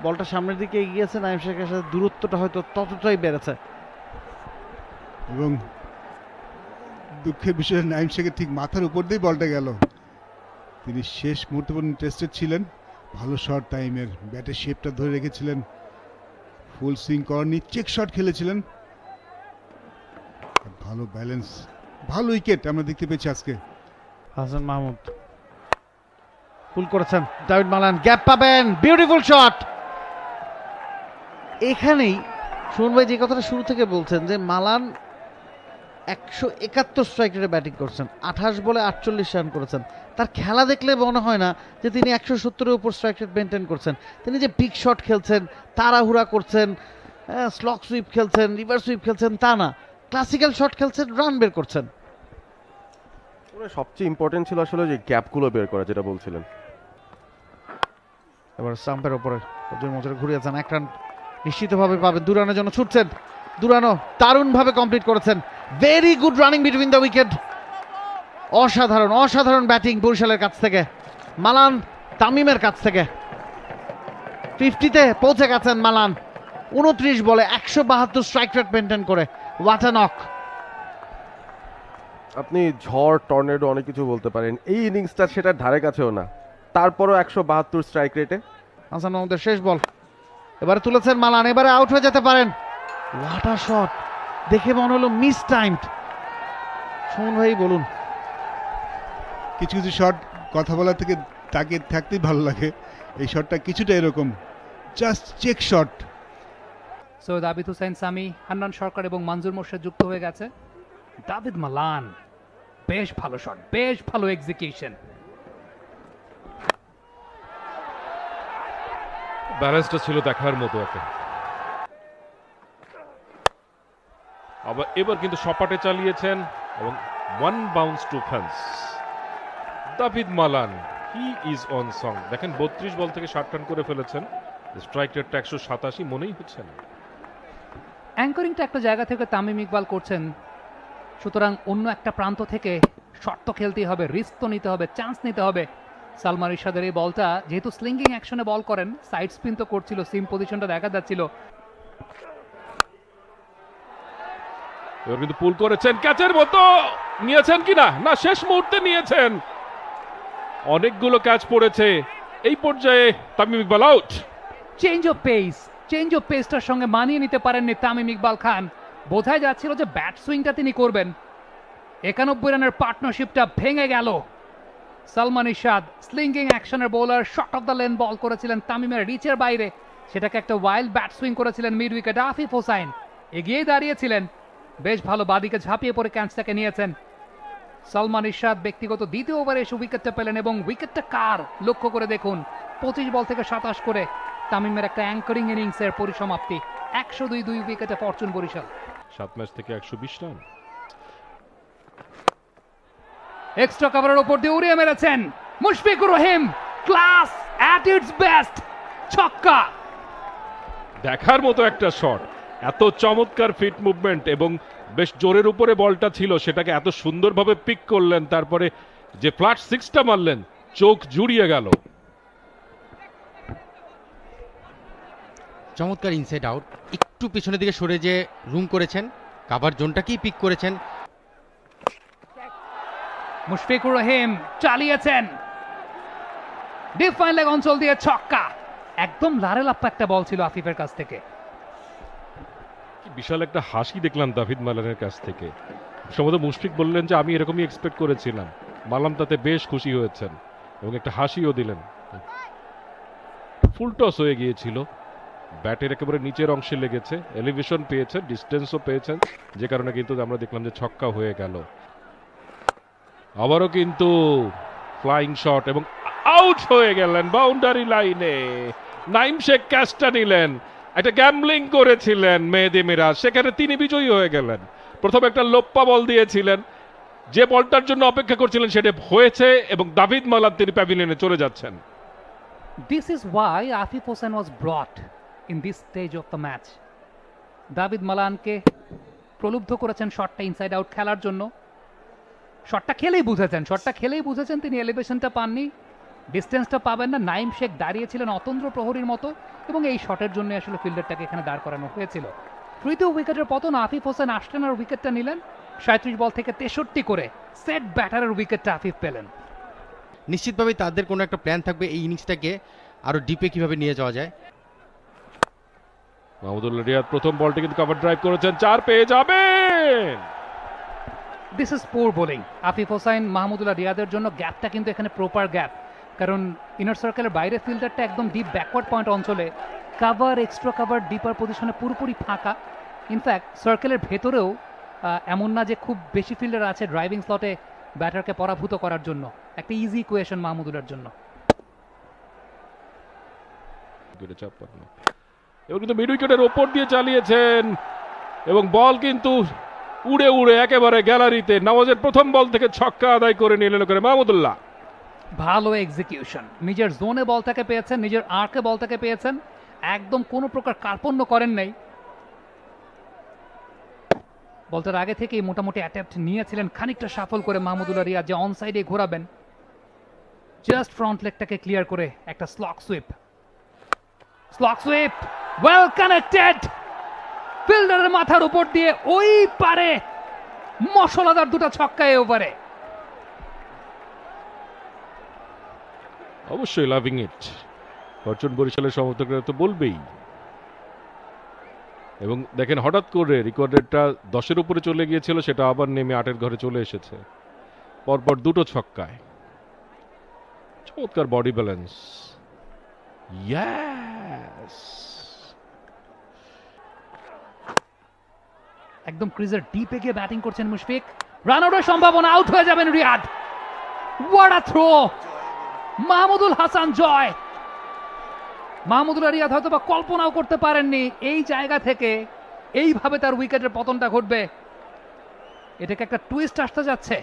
বলটা সামনের দিকে এগিয়েছে নাইম শেখের সাথে দূরত্বটা হয়তো ততটাই বেড়েছে। এবং দুঃখের বিষয় নাইম শেখের ঠিক মাথার উপর দিয়ে বলটা গেল। তিনি শেষ মুহূর্তে পর্যন্ত ইন্টারেস্টেড ছিলেন, ভালো শট টাইমের, ব্যাটের শেপটা ধরে রেখেছিলেন, ফুল সুইং করেননি, চেক শট খেলেছিলেন, ভালো ব্যালেন্স, ভালো উইকেট আমরা দেখতে পেয়েছি আজকে। হাসান মাহমুদ পুল করেছেন, ডেভিড মালান গ্যাপ পাবেন, বিউটিফুল শট। এখানেই সুমন ভাই যে কথাটা শুরু থেকে বলছেন যে মালান 171 স্ট্রাইক রেটে ব্যাটিং করছেন, 28 বলে 48 রান করেছেন। তার খেলা দেখলে মনে হয় না যে তিনি 170-এর উপর স্ট্রাইক রেট মেনটেন করছেন। তিনি যে বিগ শট খেলছেন, তাড়াহুড়া করছেন, স্লক সুইপ খেলছেন, রিভার সুইপ খেলছেন, তা না, ক্লাসিক্যাল শট খেলছেন, রান বের করছেন। সবচেয়ে ইম্পর্টেন্ট ছিল আসলে যে গ্যাপগুলো বের করা, যেটা বলছিলেন। এবার স্টাম্পের ওপরে ওদের মধ্যে ঘুরিয়েছেন, 1 রান নিশ্চিতভাবে পাবেন। 2 রানের জন্য ছুটছেন, দুরানো দারুণভাবে কমপ্লিট করেছেন। Very good running between the wicket, অসাধারণ ব্যাটিং বরিশালের কাছ থেকে, মালান তামিমের কাছ থেকে। 50-তে পৌঁছে গেছেন মালান, 29 বলে 172 স্ট্রাইক রেট মেনটেন করে। What a knock! আপনি ঝড়, টর্নেডো অনেক কিছু বলতে পারেন, এই ইনিংসটা সেটার ধারে কাছেও না, তারপরও 172 স্ট্রাইক রেটে। হাসান মাহমুদের শেষ বল, এবারে তুলেছেন মালান, এবারে আউট হয়ে যেতে পারেন। হোয়াট আ শট, দেখে মনে হলো মিস টাইমড। সুমন ভাই বলুন। কিছু কিছু শট কথা বলা থেকে তাকে থাকতেই ভালো লাগে, এই শটটা কিছুটা এরকম, just check shot. Syed Abid Hussain Sami, Hannan Sarkar এবং মঞ্জুর মোর্শেদ যুক্ত হয়ে গেছে। ডেভিড মালান, বেশ ভালো শট, বেশ ভালো এক্সিকিউশন। ব্যালেন্সটা ছিল দেখার মতো একটা। আবার এবার কিন্তু সপাটে চালিয়েছেন এবং 1 bounce to fence. David Malan, he is on song. দেখেন 32 বল থেকে 60 রান করে ফেলেছেন, স্ট্রাইক রেটটা 187 মনেই হচ্ছে না। অ্যাঙ্করিংটা একটা জায়গা থেকে তামিম ইকবাল করছেন, সুতরাং অন্য একটা প্রান্ত থেকে শট তো খেলতেই হবে, রিস্ক তো নিতে হবে, চান্স নিতে হবে। সালমান ইরশাদের এই বলটা যেহেতু স্লিঙ্গিং অ্যাকশনে বল করেন, সাইড স্পিন তো করছিল, সিম পজিশনটা দেখা যাচ্ছিল। এবার কিন্তু পুল করেছেন, ক্যাচের মতো নিয়েছেন কিনা, না শেষ মুহূর্তে নিয়েছেন। অনেকগুলো ক্যাচ পড়েছে এই পর্যায়ে। Tamim Iqbal out. Change of পেসটার সঙ্গে মানিয়ে নিতে পারেননি তামিম ইকবাল খান। বোঝাই যাচ্ছিল যে ব্যাট সুইংটা তিনি করবেন। 91 রানের পার্টনারশিপটা ভেঙে গেল। সালমান ইরশাদ স্লিঙ্গিং অ্যাকশনের bowler, short of the length ball করেছিলেন তামিমের রিচের বাইরে, সেটাকে একটা ওয়াইল্ড ব্যাট সুইং করেছিলেন মিড উইকেট। আফিফ হোসাইন এগিয়েই দাঁড়িয়েছিলেন, বেশ ভালো বাদিকে ঝাঁপিয়ে পড়ে ক্যাচটাকে নিয়েছেন। সালমান ইরশাদ ব্যক্তিগত দ্বিতীয় ওভারে এসে উইকেটটা পেলেন, এবং উইকেটটা কার লক্ষ্য করে দেখুন। 25 বল থেকে 27 করে তামিমের একটা অ্যাঙ্করিং ইনিংসের পরিসমাপ্তি। 102 উইকেটে ফরচুন বরিশাল। 7 ম্যাচ থেকে 120 রান। এক্সট্রা কভারের উপর দিয়ে উড়িয়ে মেরেছেন Mushfiqur Rahim. Class at it's best, ছক্কা। দেখার মতো একটা শট, এত চমৎকার ফিট মুভমেন্ট এবং বেশ জোরের উপরে বলটা ছিল, সেটাকে এত সুন্দরভাবে পিক করলেন, তারপরে যে ফ্ল্যাট সিক্সটা মারলেন, চোখ জুড়িয়ে গেল। চমৎকার ইনসাইড আউট, একটু পেছনের দিকে সরে যে রুম করেছেন, কাভার জোনটাকেই পিক করেছেন। মুশফিকুর রহিম চালিয়েছেন ডিপ ফাইন লেগ অঞ্চল দিয়ে ছক্কা। একদম লারেলাপ্পা একটা বল ছিল আফিফের কাছ থেকে। বিশাল একটা হাসি দেখলাম দাভিদ মালানের কাছ থেকে। সম্ভবত মুশফিক বললেন যে আমি এরকমই এক্সপেক্ট করেছিলাম। মালান তাতে বেশ খুশি হয়েছেন এবং একটা হাসিও দিলেন। ফুল টস হয়ে গিয়েছিল, ব্যাটের একেবারে নিচের অংশে লেগেছে, এলিভেশন পেয়েছেন, ডিস্টেন্সও পেয়েছেন, যে কারণে কিন্তু আমরা দেখলাম যে ছক্কা হয়ে গেল। আবারও কিন্তু ফ্লাইং শট এবং আউট হয়ে গেলেন বাউন্ডারি লাইনে। নাইম শেখ ক্যাচটা নিলেন, একটা গ্যাম্বলিং করেছিলেন মেহেদী মিরাজ, সেখানে তিনি বিজয়ী হয়ে গেলেন। প্রথম একটা লোপ্পা বল দিয়েছিলেন, যে বলটার জন্য অপেক্ষা করছিলেন সেটা হয়েছে এবং দাভিদ মালান তিনি প্যাভিলিয়নে চলে যাচ্ছেন। This is why Afif Hossain was brought in this stage of the match. Dawid মালানকে প্রলুব্ধ করেছেন শটটা ইনসাইড আউট খেলার জন্য। শটটা খেলেই বুঝেছেন তিনি এলিভেশনটা পাননি, ডিস্টেন্সটা পাবেন না। নাইম শেখ দাঁড়িয়েছিলেন অতন্দ্র প্রহরীর মতো, এবং এই শটের জন্য আসলে ফিল্ডারটাকে এখানে দাঁড় করানো হয়েছিল। তৃতীয় উইকেটের পতন, আফিফ হোসেন আসলেন আর উইকেটটা নিলেন। 37 বল থেকে 63 করে সেট ব্যাটারের উইকেটটা আফিফ পেলেন। নিশ্চিতভাবে তাদের কোনো একটা প্ল্যান থাকবে এই ইনিংসটাকে আরো ডিপে কিভাবে নিয়ে যাওয়া যায়। মাহমুদুল্লাহ রিয়াদ প্রথম বলটি কিন্তু কভার ড্রাইভ করেছেন, 4 পেয়ে যাবেন। This is poor bowling. Afif Hossain Mahmudullah রিয়াদের জন্য গ্যাপটা কিন্তু এখানে প্রপার গ্যাপ, কারণ ইনার সার্কেলের বাইরে ফিল্ডারটা একদম ডিপ ব্যাকওয়ার্ড পয়েন্ট অঞ্চলে, কাভার এক্সট্রা কাভার ডিপার পজিশনে পুরোপুরি ফাঁকা। ইনফ্যাক্ট সার্কেলের ভেতরেও এমন না যে খুব বেশি ফিল্ডার আছে ড্রাইভিং স্লটে ব্যাটারকে পরাভূত করার জন্য। একটা ইজি ইকুয়েশন মাহমুদুল্লাহর জন্য। এবার কিন্তু মিড উইকেটের ওপর দিয়ে চালিয়েছেন এবং বল কিন্তু উড়ে উড়ে একেবারে গ্যালারিতে। নওয়াজের প্রথম বল থেকে ছক্কা আদায় করে নিলেন করে মাহমুদুল্লাহ। ভালো এক্সিকিউশন, নিজের জোনে বলটাকে পেয়েছেন, নিজের আর্কে বলটাকে পেয়েছেন, একদম কোনো প্রকার কার্পণ্য করেন নাই। বলটার আগে থেকেই মোটামুটি অ্যাটেম্প্ট নিয়েছিলেন, খানিকটা সাফল করে মাহমুদুল্লাহ রিয়াদ যে অন সাইডে ঘোরাবেন, জাস্ট ফ্রন্ট লেগটাকে ক্লিয়ার করে একটা স্লক সুইপ, ওয়েল কানেক্টেড, ফিল্ডারের মাথার উপর দিয়ে ওই পারে মশলাদার দুটো ছক্কা এই ওভারে। অবশ্যই লাভিং ইট, ফরচুন বরিশালের সমর্থকরা তো বলবেই। এবং দেখেন হঠাৎ করে রেকর্ডেরটা 10-এর উপরে চলে গিয়েছিল, সেটা আবার নেমে 8-এর ঘরে চলে এসেছে পরপর দুটো ছক্কায়। চমৎকার বডি ব্যালেন্স। ইয়েস, একদম ক্রিজের ডিপে গিয়ে ব্যাটিং করছেন মুশফিক। রান আউটের সম্ভাবনা, আউট হয়ে যাবেন Riyad. What a throw! Mahmudul Hasan Joy. Mahmudullah Riyad হয়তো বা কল্পনাও করতে পারেননি এই জায়গা থেকে এইভাবে তার উইকেটের পতনটা ঘটবে। এটাকে একটা টুইস্ট আসতে যাচ্ছে।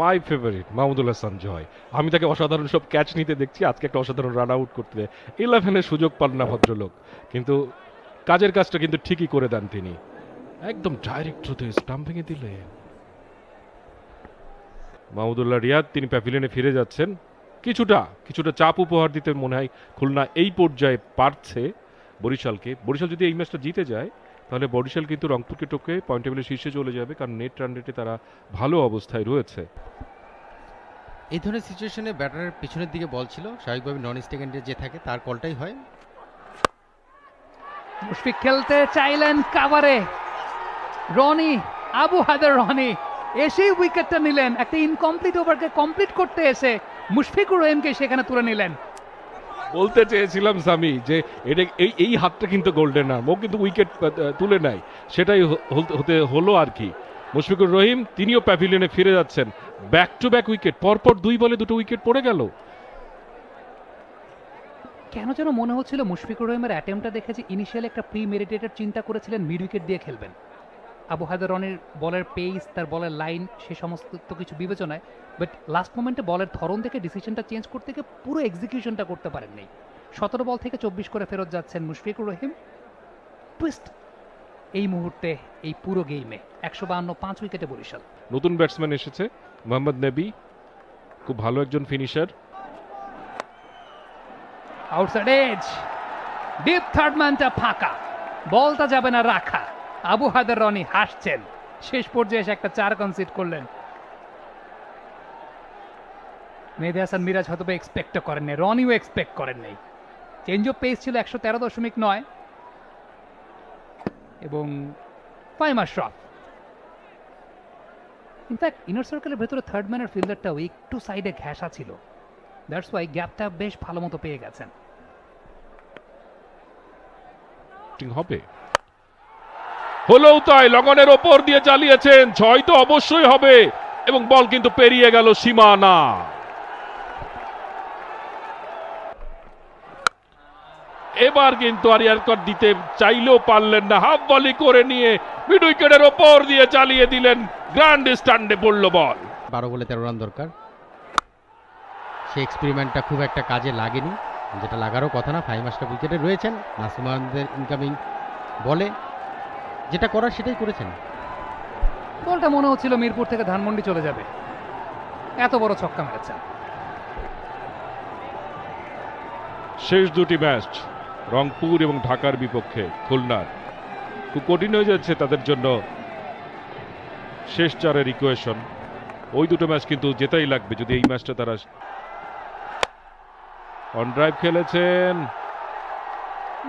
মাই ফেভারিট মাহমুদুল হাসান জয়। আমি তাকে অসাধারণ সব ক্যাচ নিতে দেখছি, আজকে একটা অসাধারণ রান আউট করতে 11-এর সুযোগ পান না ভদ্রলোক, কিন্তু কাজের কাজটা কিন্তু ঠিকই করে দেন তিনি। একদম ডাইরেক্ট থ্রুতে স্টাম্প ভেঙে দিলে। মাহমুদুল্লাহ রিয়াদ তিনি প্যাভিলিয়নে ফিরে যাচ্ছেন। কিছুটা চাপ উপহার দিতে মনে হয় খুলনা এই পর্যায়ে পারছে বরিশালকে। বরিশাল যদি এই ম্যাচটা জিতে যায় তাহলে বরিশাল কিন্তু রংপুরকে টপকে পয়েন্ট টেবিলের শীর্ষে চলে যাবে, কারণ নেট রান রেটে তারা ভালো অবস্থায় রয়েছে। এই ধরনের সিচুয়েশনে ব্যাটারের পিছনের দিকে বল ছিল, স্বাভাবিকভাবে নন স্টেকেন্ডে যে থাকে তার কলটাই হয়। মুশফিক খেলতে চাইলেন কাভারে, রনি, আবু হায়দার রনি এসেই উইকেটটা নিলেন। একটা ইনকমপ্লিট ওভারকে কমপ্লিট করতে এসে মুশফিকুর রহিমকে সেখানে তুলে নিলেন। বলতে চেয়েছিলাম সামি যে এটা এই হাতটা কিন্তু গোল্ডেন আর্ম, ও কিন্তু উইকেট তুলে নেয়, সেটাই হতে হলো আর কি। মুশফিকুর রহিম তিনিও প্যাভিলিয়নে ফিরে যাচ্ছেন। ব্যাক টু ব্যাক উইকেট, পরপর 2 বলে 2টো উইকেট পড়ে গেল। কেন যেন মনে হচ্ছিল মুশফিকুর রহিমের অ্যাটেম্পটা দেখেছি ইনিশিয়ালি একটা প্রি মেডিটেটেড চিন্তা করেছিলেন মিড উইকেট দিয়ে খেলবেন। আবু হায়দার রনির বলের পেস, তার বলের লাইন, সে সমস্ত কিছু বিবেচনায়, বাট লাস্ট মোমেন্টে বলের ধরন দেখে ডিসিশনটা চেঞ্জ করতে গিয়ে পুরো এক্সিকিউশনটা করতে পারেননি। 17 বল থেকে 24 করে ফেরত যাচ্ছেন মুশফিকুর রহিম। টুইস্ট এই মুহূর্তে এই পুরো গেমে 152 5 উইকেটে বরিশাল। নতুন ব্যাটসম্যান এসেছে মোহাম্মদ নবী, খুব ভালো একজন finisher. Outside edge, deep third ম্যানটা ফাঁকা, বলটা যাবে না রাখা। আবু হায়দার রনি হাসছেন, শেষ পর্যায়ে এসে একটা 4 কনসিড করলেন। মেহেদী হাসান মিরাজ হয়তো এক্সপেক্ট করেন নাই, রনিও এক্সপেক্ট করেন নাই। চেঞ্জ অফ পেস ছিল 113.9 এবং ফাহিম আশরাফ ইনফ্যাক্ট ইনার সার্কেলের ভেতরে থার্ড ম্যানের ফিল্ডারটাও একটু সাইডে ঘেঁষা ছিল, দ্যাটস ওয়াই গ্যাপটা বেশ ভালো মতো পেয়ে গেছেন। হবে হলেও তাই, লগনের ওপর দিয়ে চালিয়েছেন, 6 তো অবশ্যই হবে এবং বল কিন্তু পেরিয়ে গেল সীমানা। এবার কিন্তু আরিয়ারকর দিতে চাইলেও পারলেন না, হাফ ভলি করে নিয়ে মিড উইকেটের ওপর দিয়ে চালিয়ে দিলেন, গ্র্যান্ড স্ট্যান্ডে পড়ল বল। 12 বলে 13 রান দরকার, সেই এক্সপেরিমেন্টটা খুব একটা কাজে লাগেনি, যেটা লাগারও কথা না। ফাহিম আশরাফ উইকেটে রয়েছেন, নাসিম আহমেদের ইনকামিং বলে যেটা করার সেটাই করেছেন। বলটা মনে হচ্ছিল মিরপুর থেকে ধানমন্ডি চলে যাবে, এত বড় ছক্কা মেরেছেন। শেষ দুটি ম্যাচ রংপুর এবং ঢাকার বিপক্ষে খুলনার খুব কঠিন হয়ে যাচ্ছে তাদের জন্য শেষ 4-এর ইকুয়েশন। ওই দুটো ম্যাচ কিন্তু জেতাই লাগবে যদি এই ম্যাচটা তারা। অন ড্রাইভ খেলেছেন,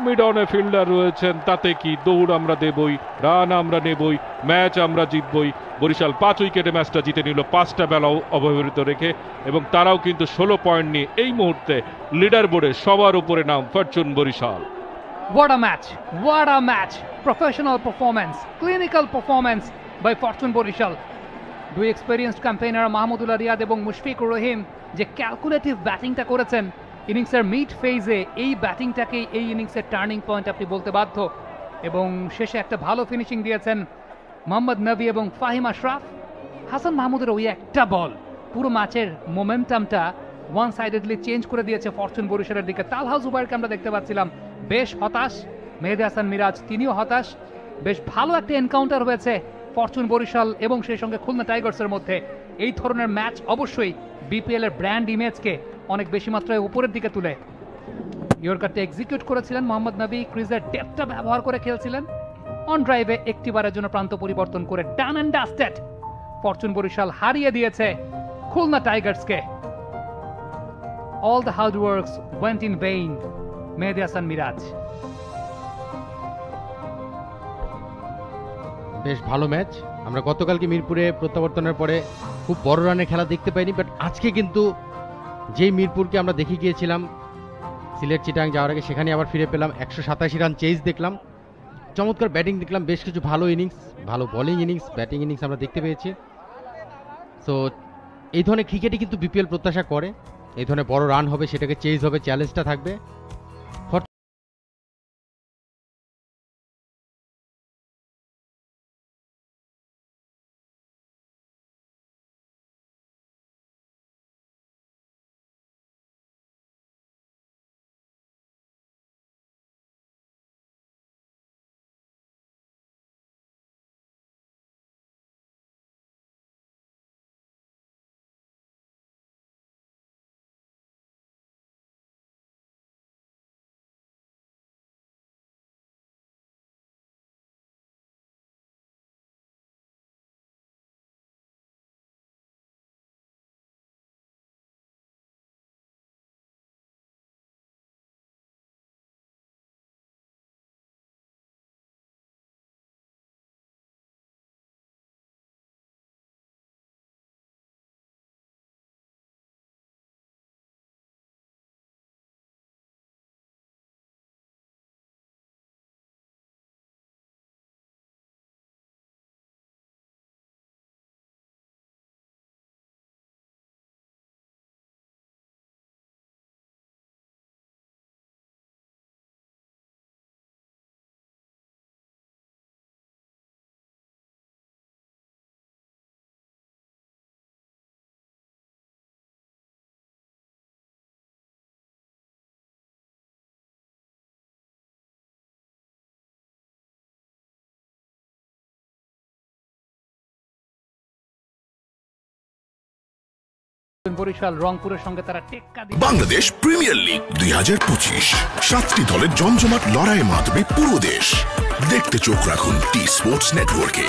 মিড অনে ফিল্ডার রয়েছেন, তাতে কি, দৌড় আমরা দেবই, রান আমরা নেবই, ম্যাচ আমরা জিতবই। বরিশাল 5 উইকেটে ম্যাচটা জিতে নিল 5টা বেলা অব্যবহৃত রেখে, এবং তারাও কিন্তু 16 পয়েন্ট নিয়ে এই মুহূর্তে লিডার বোর্ডে সবার উপরে নাম fortune Barishal. What a match! What a match! Professional performance, clinical performance by Fortune Borishal. দুই এক্সপেরিয়েন্সড ক্যাম্পেইনার মাহমুদুল্লাহ রিয়াদ এবং মুশফিকুর রহিম যে ক্যালকুলেটিভ ব্যাটিংটা করেছেন ইনিংসের মিড ফেজে, এই ব্যাটিংটাকেই এই ইনিংসের টার্নিং পয়েন্ট আপনি বলতে বাধ্য। এবং শেষে একটা ভালো ফিনিশিং দিয়েছেন মোহাম্মদ নবী এবং ফাহিম আশরাফ। হাসান মাহমুদের ওই একটা বল পুরো ম্যাচের মোমেন্টামটা ওয়ান সাইডেডলি চেঞ্জ করে দিয়েছে ফরচুন বরিশালের দিকে। তালহা জুবাইরকে আমরা দেখতে পাচ্ছিলাম বেশ হতাশ, মেহেদী হাসান মিরাজ তিনিও হতাশ। বেশ ভালো একটা এনকাউন্টার হয়েছে ফরচুন বরিশাল এবং সেই সঙ্গে খুলনা টাইগার্সের মধ্যে। এই ধরনের ম্যাচ অবশ্যই বিপিএল এর ব্র্যান্ড ইমেজকে অনেক বেশি মাত্রায় উপরের দিকে তুলে। ইয়র্কারটা এক্সিকিউট করেছিলেন মোহাম্মদ নবী, ক্রিজের ডেপথটা ব্যবহার করে খেলছিলেন। অন ড্রাইভে একটিবারের জন্য প্রান্ত পরিবর্তন করে done and dusted Fortune Barishal হারিয়ে দিয়েছে খুলনা টাইগার্সকে। All the hard works went in vain, Mehedi Hasan Miraz. বেশ ভালো ম্যাচ। আমরা গতকালকে মিরপুরে প্রত্যাবর্তনের পরে খুব বড় রানের খেলা দেখতে পাইনি, বাট আজকে কিন্তু যেই মিরপুরকে আমরা দেখে গিয়েছিলাম সিলেট চিটাং যাওয়ার আগে, সেখানে আবার ফিরে পেলাম। 187 রান চেজ দেখলাম, চমৎকার ব্যাটিং দেখলাম, বেশ কিছু ভালো ইনিংস, ভালো বোলিং ইনিংস, ব্যাটিং ইনিংস আমরা দেখতে পেয়েছি। সো এই ধরনের ক্রিকেটই কিন্তু বিপিএল প্রত্যাশা করে, এই ধরনের বড় রান হবে, সেটাকে চেজ হবে, চ্যালেঞ্জটা থাকবে। বরিশাল রংপুরের সঙ্গে তারা টেক্কা দিয়ে বাংলাদেশ প্রিমিয়ার লিগ 2025 7টি দলের জমজমাট লড়াইয়ে মাতবে পুরো দেশ। দেখতে চোখ রাখুন টি স্পোর্টস নেটওয়ার্কে।